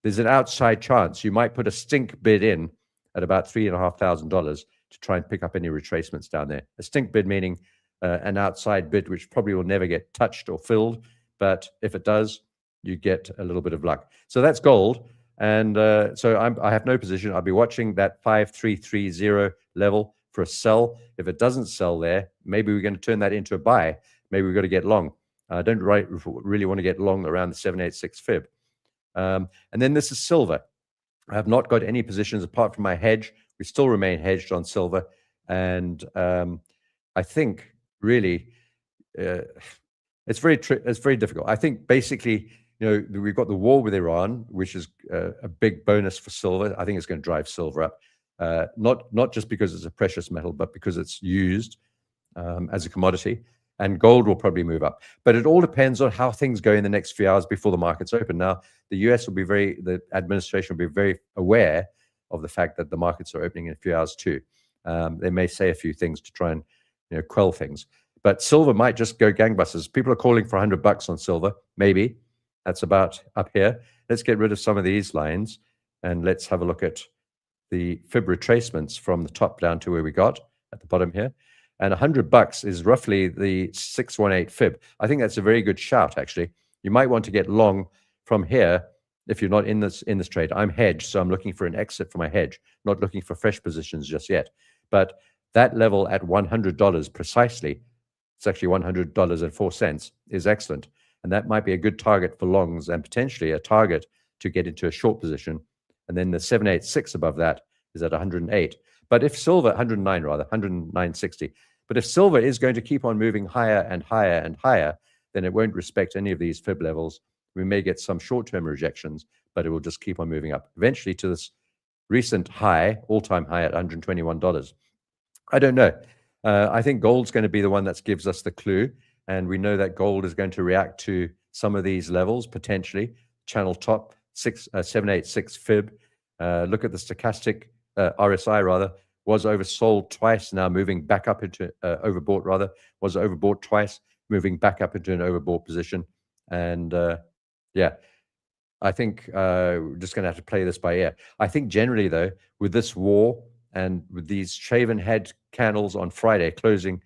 there's an outside chance you might put a stink bid in at about $3,500 to try and pick up any retracements down there. A stink bid meaning an outside bid which probably will never get touched or filled. But if it does, you get a little bit of luck. So that's gold. And so I have no position. I'll be watching that 5330 level for a sell. If it doesn't sell there, maybe we're going to turn that into a buy. Maybe we've got to get long. I don't really want to get long around the 786 fib. And then this is silver. I have not got any positions apart from my hedge. We still remain hedged on silver. And I think really it's very difficult. I think basically, we've got the war with Iran, which is a big bonus for silver. I think it's going to drive silver up, not just because it's a precious metal, but because it's used as a commodity. And gold will probably move up. But it all depends on how things go in the next few hours before the markets open. Now, the administration will be very aware of the fact that the markets are opening in a few hours too. They may say a few things to try and quell things. But silver might just go gangbusters. People are calling for $100 on silver, maybe. That's about up here. Let's get rid of some of these lines and let's have a look at the fib retracements from the top down to where we got at the bottom here. And $100 is roughly the 618 fib. I think that's a very good shout, actually. You might want to get long from here if you're not in this trade. I'm hedged, so I'm looking for an exit for my hedge, not looking for fresh positions just yet. But that level at $100 precisely, it's actually $100.04, is excellent. And that might be a good target for longs and potentially a target to get into a short position. And then the 786 above that is at 108. But if silver, 109 rather, 109.60. But if silver is going to keep on moving higher and higher and higher, then it won't respect any of these fib levels. We may get some short-term rejections, but it will just keep on moving up, eventually to this recent high, all-time high at $121. I don't know. I think gold's going to be the one that gives us the clue, and we know that gold is going to react to some of these levels, potentially. Channel top, 786 fib. Look at the stochastic RSI, rather, was oversold twice, now moving back up into overbought, rather, was overbought twice, moving back up into an overbought position. And yeah, I think we're just going to have to play this by ear. I think generally, though, with this war and with these shaven head candles on Friday closing,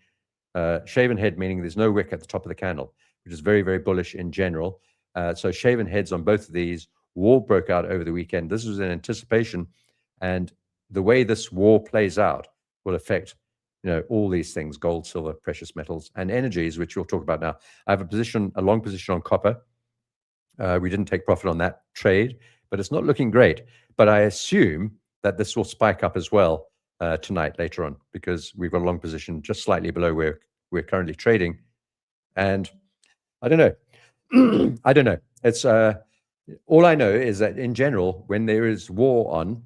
shaven head meaning there's no wick at the top of the candle, which is very, very bullish in general. So shaven heads on both of these. War broke out over the weekend. This was in anticipation, and the way this war plays out will affect, all these things: gold, silver, precious metals, and energies, which we'll talk about now. I have a long position on copper. We didn't take profit on that trade, but it's not looking great. But I assume that this will spike up as well tonight, later on, because we've got a long position just slightly below where we're currently trading. And I don't know. I don't know. It's all I know is that in general, when there is war on,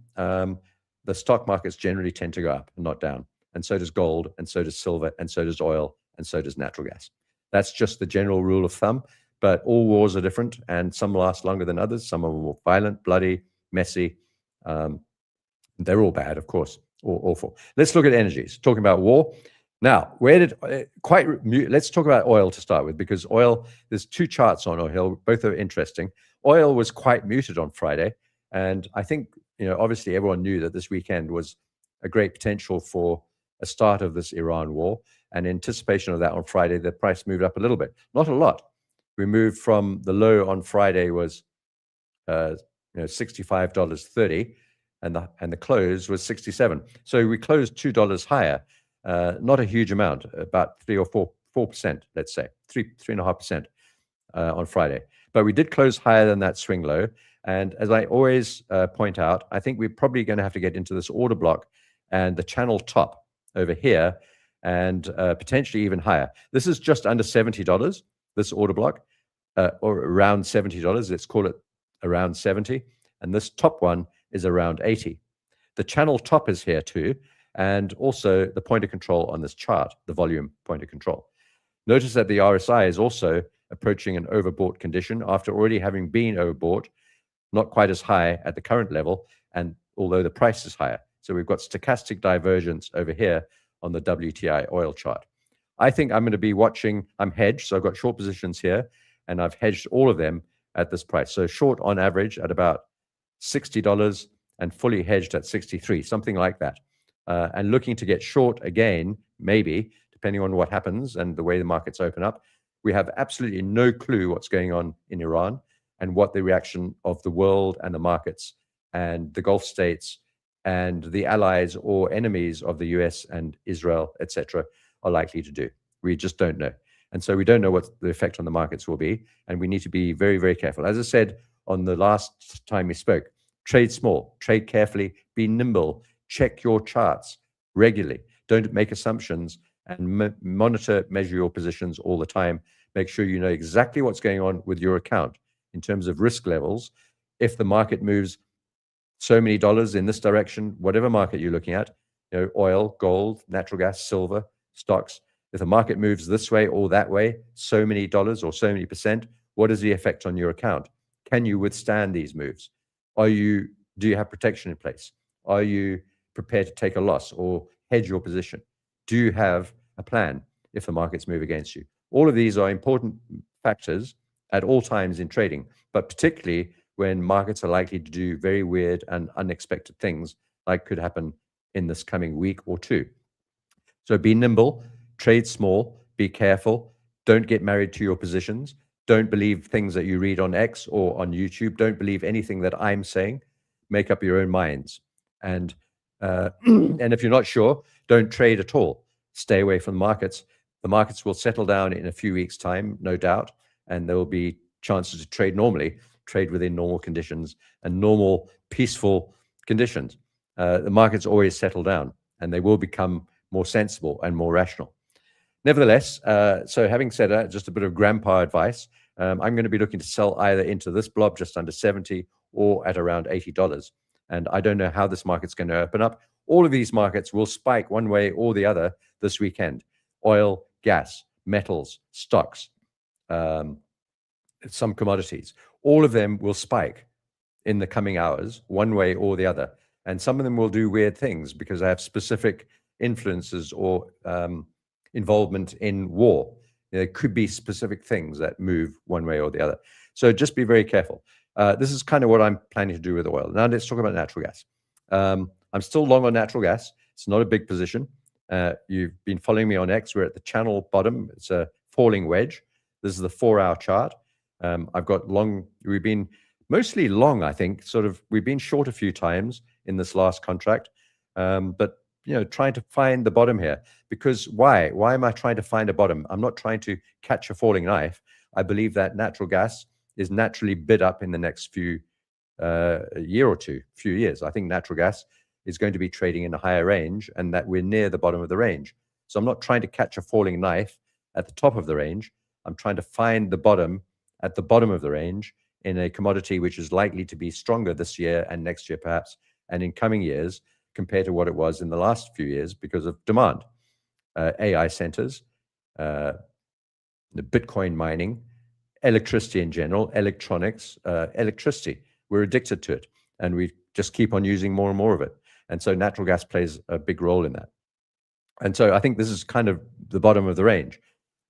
the stock markets generally tend to go up and not down. And so does gold, and so does silver, and so does oil, and so does natural gas. That's just the general rule of thumb. But all wars are different, and some last longer than others. Some are more violent, bloody, messy. They're all bad, of course, or awful. Let's look at energies. Talking about war. Now, let's talk about oil to start with, because oil, there's two charts on oil, both are interesting. Oil was quite muted on Friday, and I think, obviously everyone knew that this weekend was a great potential for a start of this Iran war, and in anticipation of that on Friday, the price moved up a little bit, not a lot. We moved from the low on Friday was $65.30, and the close was 67. So we closed $2 higher. Not a huge amount, about 3 or 4%, let's say 3.5% on Friday. But we did close higher than that swing low. And as I always point out, I think we're probably going to have to get into this order block and the channel top over here, and potentially even higher. This is just under $70, this order block, or around $70. Let's call it around 70. And this top one is around 80. The channel top is here too, and also the point of control on this chart, the volume point of control. Notice that the RSI is also approaching an overbought condition after already having been overbought, not quite as high at the current level, and although the price is higher. So we've got stochastic divergence over here on the WTI oil chart. I think I'm going to be watching, I'm hedged, so I've got short positions here, and I've hedged all of them at this price. So short on average at about $60 and fully hedged at 63, something like that. And looking to get short again, maybe, depending on what happens and the way the markets open up. We have absolutely no clue what's going on in Iran and what the reaction of the world and the markets and the Gulf states and the allies or enemies of the US and Israel, etc., are likely to do. We just don't know. And so we don't know what the effect on the markets will be. And we need to be very, very careful. As I said on the last time we spoke, trade small, trade carefully, be nimble, check your charts regularly. Don't make assumptions, and monitor, measure your positions all the time. Make sure you know exactly what's going on with your account in terms of risk levels. If the market moves so many dollars in this direction, whatever market you're looking at, oil, gold, natural gas, silver, stocks, if the market moves this way or that way, so many dollars or so many percent, what is the effect on your account? Can you withstand these moves? Do you have protection in place? Are you prepared to take a loss or hedge your position? Do you have a plan if the markets move against you? All of these are important factors at all times in trading, but particularly when markets are likely to do very weird and unexpected things, like could happen in this coming week or two. So be nimble, trade small, be careful, don't get married to your positions, don't believe things that you read on X or on YouTube, don't believe anything that I'm saying, make up your own minds. And if you're not sure, don't trade at all. Stay away from the markets. The markets will settle down in a few weeks' time, no doubt, and there will be chances to trade normally, trade within normal conditions and normal, peaceful conditions. The markets always settle down, and they will become more sensible and more rational. Nevertheless, so having said that, just a bit of grandpa advice, I'm going to be looking to sell either into this blob just under 70 or at around $80. And I don't know how this market's going to open up. All of these markets will spike one way or the other this weekend. Oil, gas, metals, stocks, some commodities, all of them will spike in the coming hours, one way or the other. And some of them will do weird things because they have specific influences or involvement in war. There could be specific things that move one way or the other. So just be very careful. This is kind of what I'm planning to do with oil. Now let's talk about natural gas. I'm still long on natural gas. It's not a big position. You've been following me on X. We're at the channel bottom. It's a falling wedge. This is the 4-hour chart. I've got long. We've been mostly long, I think. We've been short a few times in this last contract, but trying to find the bottom here. Because why? Why am I trying to find a bottom? I'm not trying to catch a falling knife. I believe that natural gas is naturally bid up in the next few years. I think natural gas is going to be trading in a higher range, and that we're near the bottom of the range. So I'm not trying to catch a falling knife at the top of the range. I'm trying to find the bottom at the bottom of the range in a commodity which is likely to be stronger this year and next year perhaps, and in coming years compared to what it was in the last few years because of demand. AI centers, the Bitcoin mining, electricity in general, electronics, electricity. We're addicted to it, and we just keep on using more and more of it. And so natural gas plays a big role in that. And so I think this is kind of the bottom of the range.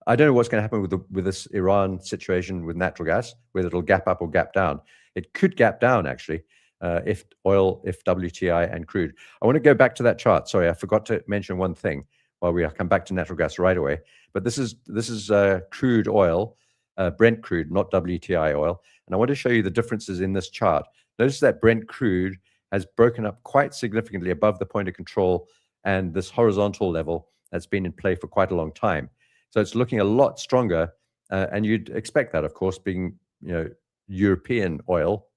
I don't know what's going to happen with this Iran situation with natural gas, whether it'll gap up or gap down. It could gap down, actually, if WTI and crude. I want to go back to that chart. Sorry, I forgot to mention one thing while we come back to natural gas right away. But this is crude oil, Brent crude, not WTI oil. And I want to show you the differences in this chart. Notice that Brent crude has broken up quite significantly above the point of control and this horizontal level that's been in play for quite a long time. So it's looking a lot stronger, and you'd expect that, of course, being European oil,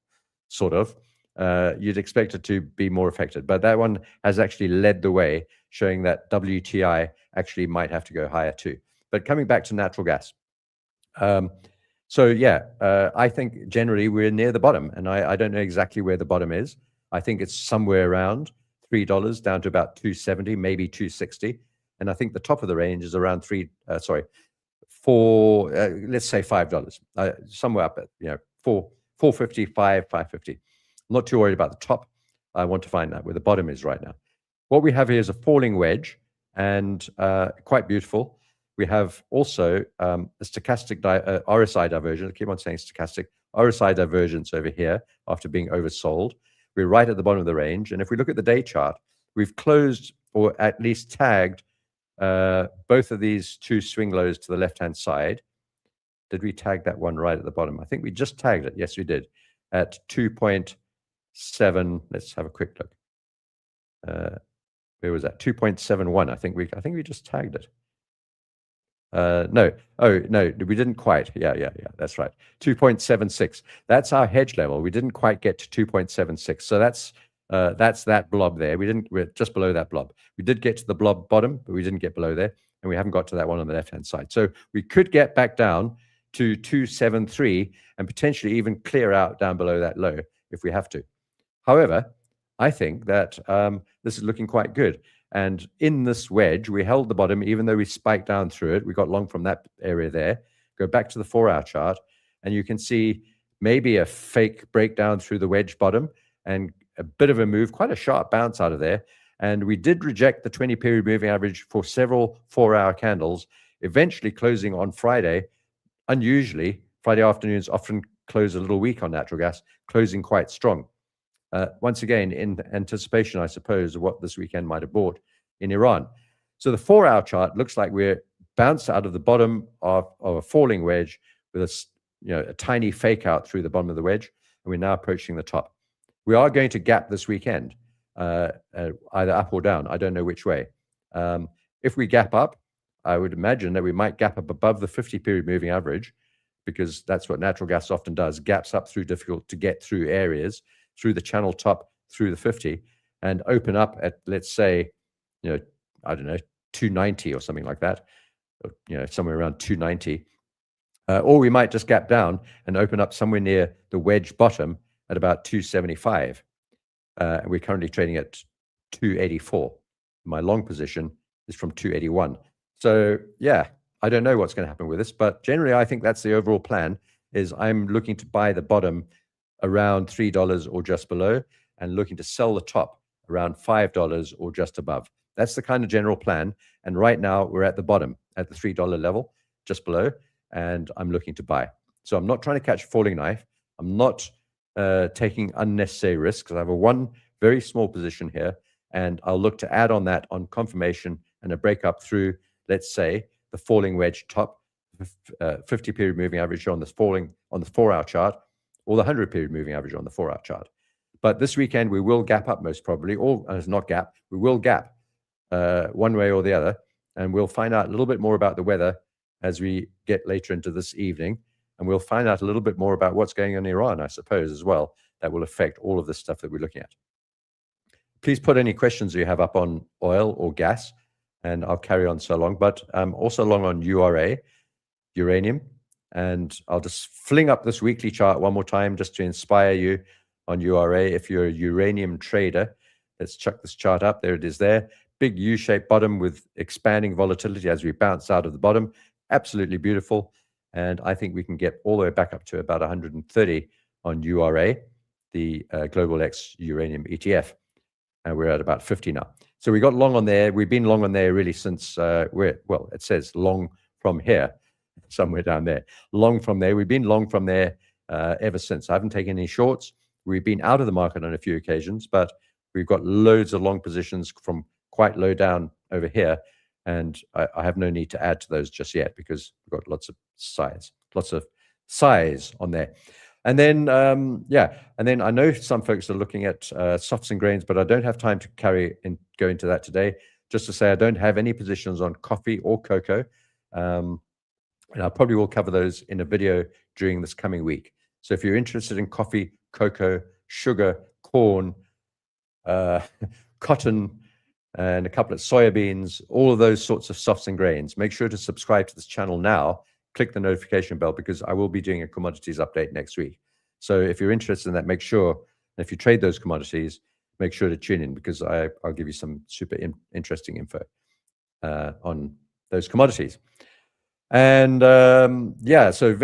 sort of. You'd expect it to be more affected, but that one has actually led the way, showing that WTI actually might have to go higher too. But coming back to natural gas, I think generally we're near the bottom, and I don't know exactly where the bottom is. I think it's somewhere around $3 down to about 270, maybe 260. And I think the top of the range is around let's say $5, somewhere up at, 450, 550. I'm not too worried about the top. I want to find out where the bottom is right now. What we have here is a falling wedge, and quite beautiful. We have also a stochastic RSI divergence. I keep on saying stochastic. RSI divergence over here after being oversold. We're right at the bottom of the range. And if we look at the day chart, we've closed or at least tagged both of these two swing lows to the left-hand side. Did we tag that one right at the bottom? I think we just tagged it. Yes, we did. At 2.7. Let's have a quick look. Where was that? 2.71. I think we just tagged it. No. Oh, no, we didn't quite. Yeah. That's right. 2.76. That's our hedge level. We didn't quite get to 2.76. So that's that blob there. We're just below that blob. We did get to the blob bottom, but we didn't get below there. And we haven't got to that one on the left-hand side. So we could get back down to 273 and potentially even clear out down below that low if we have to. However, I think that this is looking quite good. And in this wedge, we held the bottom, even though we spiked down through it. We got long from that area there. Go back to the 4-hour chart, and you can see maybe a fake breakdown through the wedge bottom and a bit of a move, quite a sharp bounce out of there. And we did reject the 20-period moving average for several 4-hour candles, eventually closing on Friday. Unusually, Friday afternoons often close a little weak on natural gas, closing quite strong. Once again, in anticipation, I suppose, of what this weekend might have bought in Iran. So the 4-hour chart looks like we're bounced out of the bottom of a falling wedge with a tiny fake out through the bottom of the wedge, and we're now approaching the top. We are going to gap this weekend, either up or down. I don't know which way. If we gap up, I would imagine that we might gap up above the 50-period moving average, because that's what natural gas often does, gaps up through difficult to get through areas, through the channel top, through the 50, and open up at, let's say, I don't know, 290 or something like that. somewhere around 290. Or we might just gap down and open up somewhere near the wedge bottom at about 275. We're currently trading at 284. My long position is from 281. So yeah, I don't know what's going to happen with this, but generally I think that's the overall plan. Is I'm looking to buy the bottom around $3 or just below, and looking to sell the top around $5 or just above. That's the kind of general plan. And right now we're at the bottom at the $3 level, just below, and I'm looking to buy. So I'm not trying to catch a falling knife. I'm not taking unnecessary risks. I have one very small position here, and I'll look to add on that on confirmation and a breakup through, let's say, the falling wedge top, 50-period moving average on this falling on the 4-hour chart, or the 100-period moving average on the 4-hour chart. But this weekend we will gap up most probably, or it's not gap, we will gap one way or the other, and we'll find out a little bit more about the weather as we get later into this evening, and we'll find out a little bit more about what's going on in Iran, I suppose, as well. That will affect all of the stuff that we're looking at. Please put any questions you have up on oil or gas, and I'll carry on so long. But also long on uranium, and I'll just fling up this weekly chart one more time just to inspire you on URA. If you're a uranium trader, let's chuck this chart up. There it is there. Big U-shaped bottom with expanding volatility as we bounce out of the bottom. Absolutely beautiful. And I think we can get all the way back up to about 130 on URA, the Global X Uranium ETF. And we're at about 50 now. So we got long on there. We've been long on there really since it says long from here, somewhere down there. Long from there. We've been long from there ever since. I haven't taken any shorts. We've been out of the market on a few occasions, but we've got loads of long positions from quite low down over here. And I have no need to add to those just yet because we've got lots of size on there. And then, and then I know some folks are looking at softs and grains, but I don't have time to go into that today. Just to say, I don't have any positions on coffee or cocoa. And I probably will cover those in a video during this coming week. So if you're interested in coffee, cocoa, sugar, corn, cotton, and a couple of soybeans, all of those sorts of softs and grains, make sure to subscribe to this channel now. Click the notification bell because I will be doing a commodities update next week. So if you're interested in that, make sure, and if you trade those commodities, make sure to tune in because I'll give you some super interesting info on those commodities. And so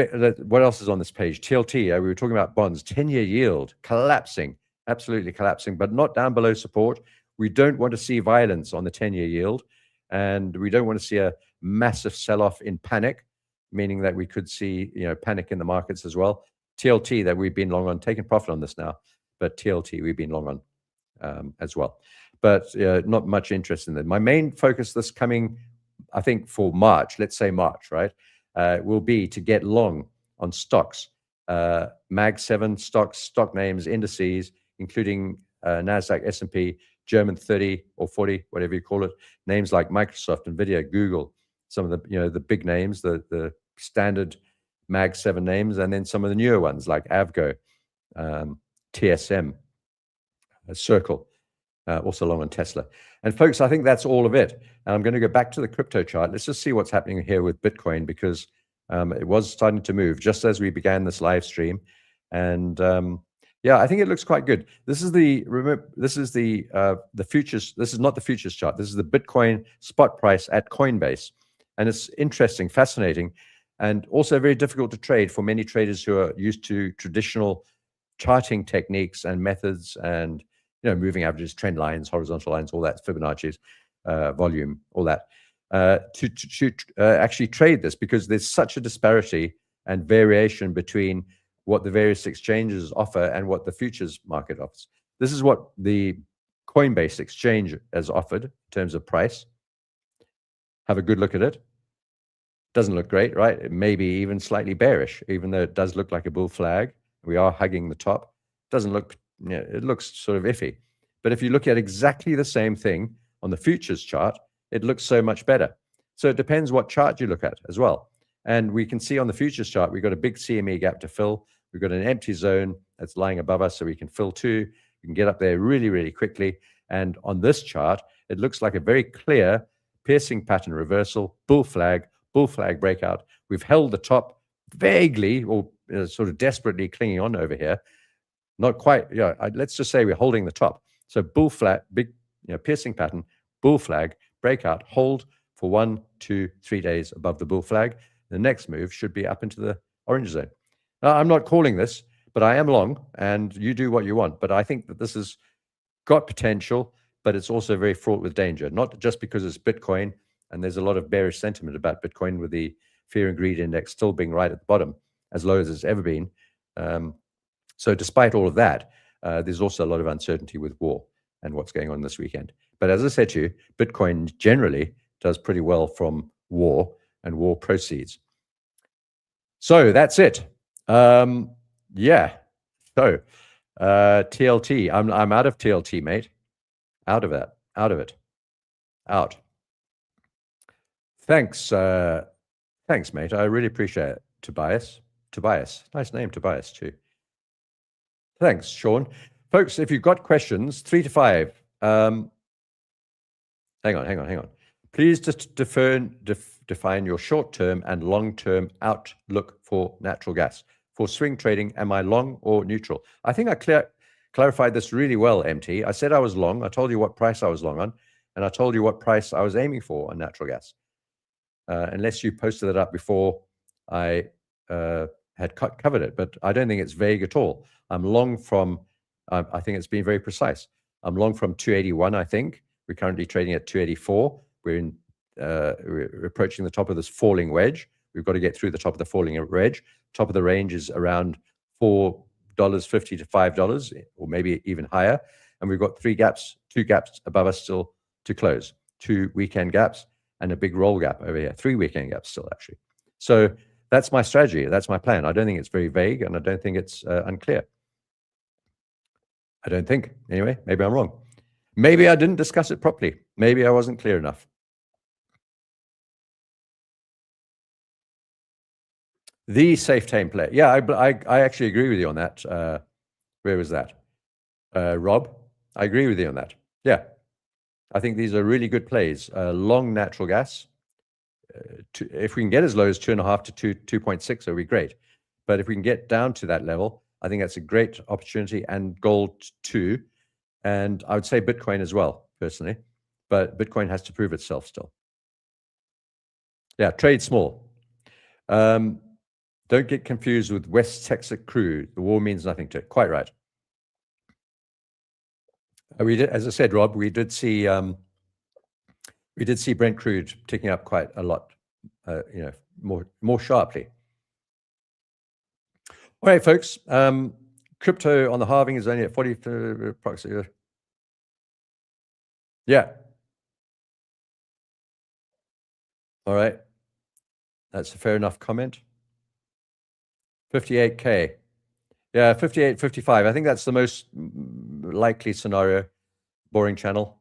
what else is on this page? TLT, we were talking about bonds, 10-year yield collapsing, absolutely collapsing, but not down below support. We don't want to see violence on the 10-year yield, and we don't want to see a massive sell-off in panic, meaning that we could see panic in the markets as well. TLT that we've been long on, taking profit on this now, but TLT we've been long on as well. But not much interest in them. My main focus this coming, I think for March, let's say March, right, will be to get long on stocks, Mag 7 stocks, stock names, indices, including NASDAQ, S&P, German 30 or 40, whatever you call it, names like Microsoft, Nvidia, Google, some of the the big names, the standard Mag 7 names, and then some of the newer ones like Avgo, TSM, Circle, also long on Tesla. And folks, I think that's all of it. And I'm going to go back to the crypto chart. Let's just see what's happening here with Bitcoin because it was starting to move just as we began this live stream. And I think it looks quite good. This is the futures. This is not the futures chart. This is the Bitcoin spot price at Coinbase. And it's interesting, fascinating, and also very difficult to trade for many traders who are used to traditional charting techniques and methods and moving averages, trend lines, horizontal lines, all that, Fibonacci's, volume, all that, to actually trade this because there's such a disparity and variation between what the various exchanges offer and what the futures market offers. This is what the Coinbase exchange has offered in terms of price. Have a good look at it. Doesn't look great, right? It may be even slightly bearish, even though it does look like a bull flag. We are hugging the top. Doesn't look, it looks sort of iffy. But if you look at exactly the same thing on the futures chart, it looks so much better. So it depends what chart you look at as well. And we can see on the futures chart, we've got a big CME gap to fill. We've got an empty zone that's lying above us, so we can fill two. We can get up there really, really quickly. And on this chart, it looks like a very clear piercing pattern reversal, bull flag, bull flag breakout. We've held the top vaguely or sort of desperately clinging on over here. Not quite, let's just say we're holding the top. So bull flag, big, piercing pattern, bull flag, breakout, hold for 1, 2, 3 days above the bull flag. The next move should be up into the orange zone. Now, I'm not calling this, but I am long, and you do what you want. But I think that this has got potential, but it's also very fraught with danger, not just because it's Bitcoin, and there's a lot of bearish sentiment about Bitcoin with the fear and greed index still being right at the bottom, as low as it's ever been. So despite all of that, there's also a lot of uncertainty with war and what's going on this weekend. But as I said to you, Bitcoin generally does pretty well from war and war proceeds. So that's it. Yeah. So TLT, I'm out of TLT, mate. Out of that. Out of it. Out. Thanks. Thanks, mate. I really appreciate it. Tobias. Nice name, Tobias, too. Thanks, Sean. Folks, if you've got questions, 3 to 5. Hang on. Please just define your short-term and long-term outlook for natural gas. For swing trading, am I long or neutral? I think I clarified this really well, MT. I said I was long. I told you what price I was long on, and I told you what price I was aiming for on natural gas. Unless you posted it up before I had covered it, but I don't think it's vague at all. I'm long from, I think it's been very precise. I'm long from 281, I think. We're currently trading at 284. We're approaching the top of this falling wedge. We've got to get through the top of the falling wedge. Top of the range is around $4.50 to $5, or maybe even higher. And we've got 2 gaps above us still to close. 2 weekend gaps and a big roll gap over here. 3 weekend gaps still, actually. So that's my strategy. That's my plan. I don't think it's very vague, and I don't think it's unclear. I don't think. Anyway, maybe I'm wrong. Maybe I didn't discuss it properly. Maybe I wasn't clear enough. The safe tame play. Yeah, I actually agree with you on that. Where was that? Rob, I agree with you on that. Yeah, I think these are really good plays. Long natural gas. If we can get as low as 2.5 to 2.6, that would be great. But if we can get down to that level, I think that's a great opportunity, and gold too. And I would say Bitcoin as well, personally. But Bitcoin has to prove itself still. Yeah, trade small. Don't get confused with West Texas crude. The war means nothing to it. Quite right. We did, as I said, Rob, we did see Brent crude ticking up quite a lot, more sharply. All right, folks. Crypto on the halving is only at 40 approximately. Yeah. All right. That's a fair enough comment. 58K. Yeah, 58, 55. I think that's the most likely scenario. Boring channel.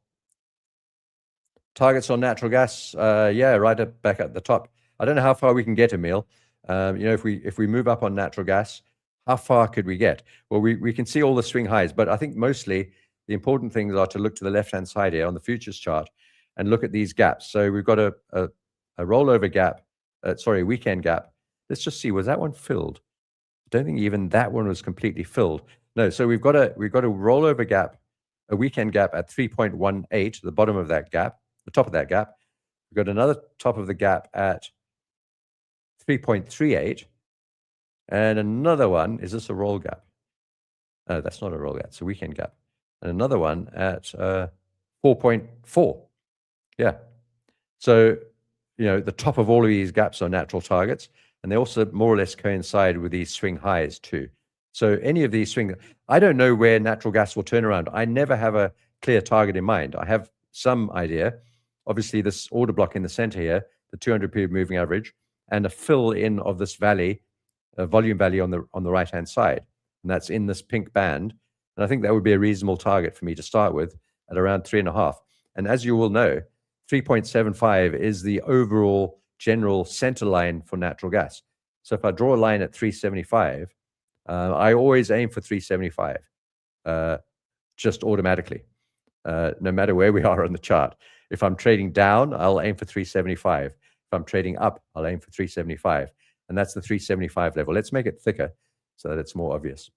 Targets on natural gas. Yeah, right back at the top. I don't know how far we can get, Emil. If we move up on natural gas, how far could we get? Well, we can see all the swing highs, but I think mostly the important things are to look to the left-hand side here on the futures chart and look at these gaps. So we've got a rollover gap, weekend gap. Let's just see, was that one filled? I don't think even that one was completely filled. No, so we've got a rollover gap, a weekend gap at 3.18, the bottom of that gap, the top of that gap. We've got another top of the gap at 3.38, and another one, is this a roll gap? No, that's not a roll gap, it's a weekend gap. And another one at 4.4. Yeah. So, the top of all of these gaps are natural targets, and they also more or less coincide with these swing highs too. So any of these swing, I don't know where natural gas will turn around. I never have a clear target in mind. I have some idea. Obviously, this order block in the center here, the 200-period moving average, and a fill in of this valley, a volume valley on the right-hand side. And that's in this pink band. And I think that would be a reasonable target for me to start with at around 3.5. And as you will know, 3.75 is the overall general center line for natural gas. So if I draw a line at 375, I always aim for 375, just automatically, no matter where we are on the chart. If I'm trading down, I'll aim for 375. If I'm trading up, I'll aim for 375. And that's the 375 level. Let's make it thicker so that it's more obvious.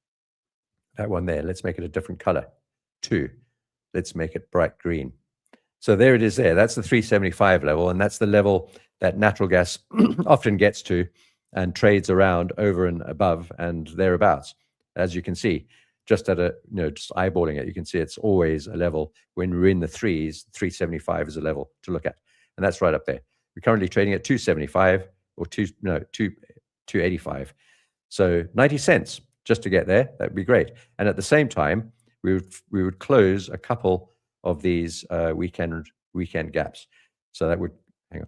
That one there, let's make it a different color. 2. Let's make it bright green. So there it is there. That's the 375 level, and that's the level that natural gas often gets to and trades around over and above and thereabouts. As you can see, just at just eyeballing it, you can see it's always a level. When we're in the threes, 375 is a level to look at. And that's right up there. We're currently trading at 275 or 285. So 90 cents just to get there. That'd be great. And at the same time, we would close a couple of these weekend gaps. So that would, hang on,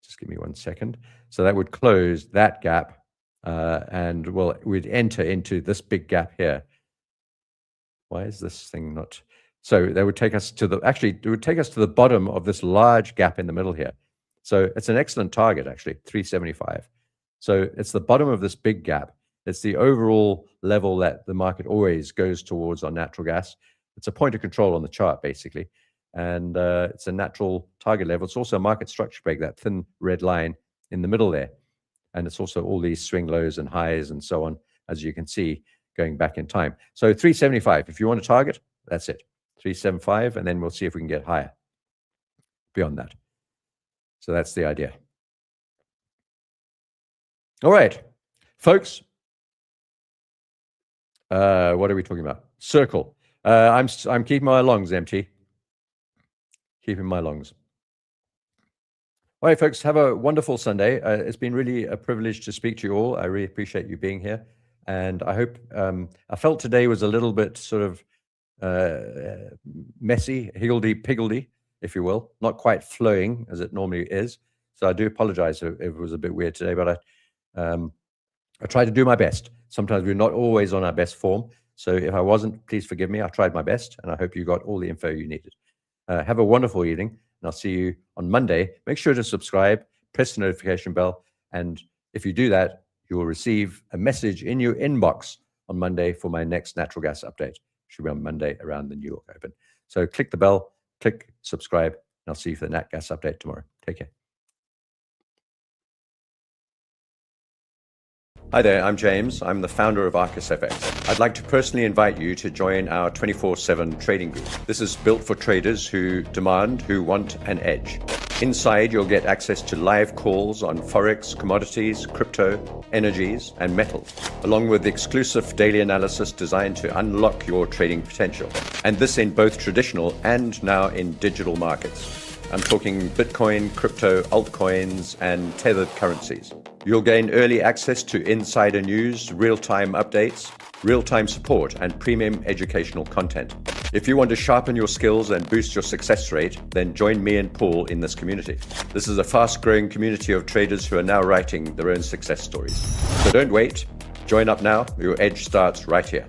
just give me 1 second. So that would close that gap, and well, we'd enter into this big gap here. Why is this thing not? So that would take us to it would take us to the bottom of this large gap in the middle here. So it's an excellent target, actually, 375. So it's the bottom of this big gap. It's the overall level that the market always goes towards on natural gas. It's a point of control on the chart, basically. And it's a natural target level. It's also a market structure break, that thin red line in the middle there. And it's also all these swing lows and highs and so on, as you can see, going back in time. So 375, if you want to target, that's it. 375, and then we'll see if we can get higher beyond that. So that's the idea. All right, folks. What are we talking about? Circle. I'm keeping my lungs empty. Keeping my lungs. All right, folks, have a wonderful Sunday. It's been really a privilege to speak to you all. I really appreciate you being here. And I hope, I felt today was a little bit sort of messy, higgledy-piggledy, if you will, not quite flowing as it normally is. So I do apologize if it was a bit weird today, but I try to do my best. Sometimes we're not always on our best form. So if I wasn't, please forgive me. I tried my best, and I hope you got all the info you needed. Have a wonderful evening, and I'll see you on Monday. Make sure to subscribe, press the notification bell, and if you do that, you will receive a message in your inbox on Monday for my next natural gas update. Should be on Monday around the New York Open. So click the bell, click subscribe, and I'll see you for the nat gas update tomorrow. Take care. Hi there, I'm James. I'm the founder of Arcus FX. I'd like to personally invite you to join our 24/7 trading group. This is built for traders who want an edge. Inside, you'll get access to live calls on Forex, commodities, crypto, energies, and metals, along with exclusive daily analysis designed to unlock your trading potential. And this in both traditional and now in digital markets. I'm talking Bitcoin, crypto, altcoins, and tethered currencies. You'll gain early access to insider news, real-time updates, real-time support, and premium educational content. If you want to sharpen your skills and boost your success rate, then join me and Paul in this community. This is a fast-growing community of traders who are now writing their own success stories. So don't wait. Join up now. Your edge starts right here.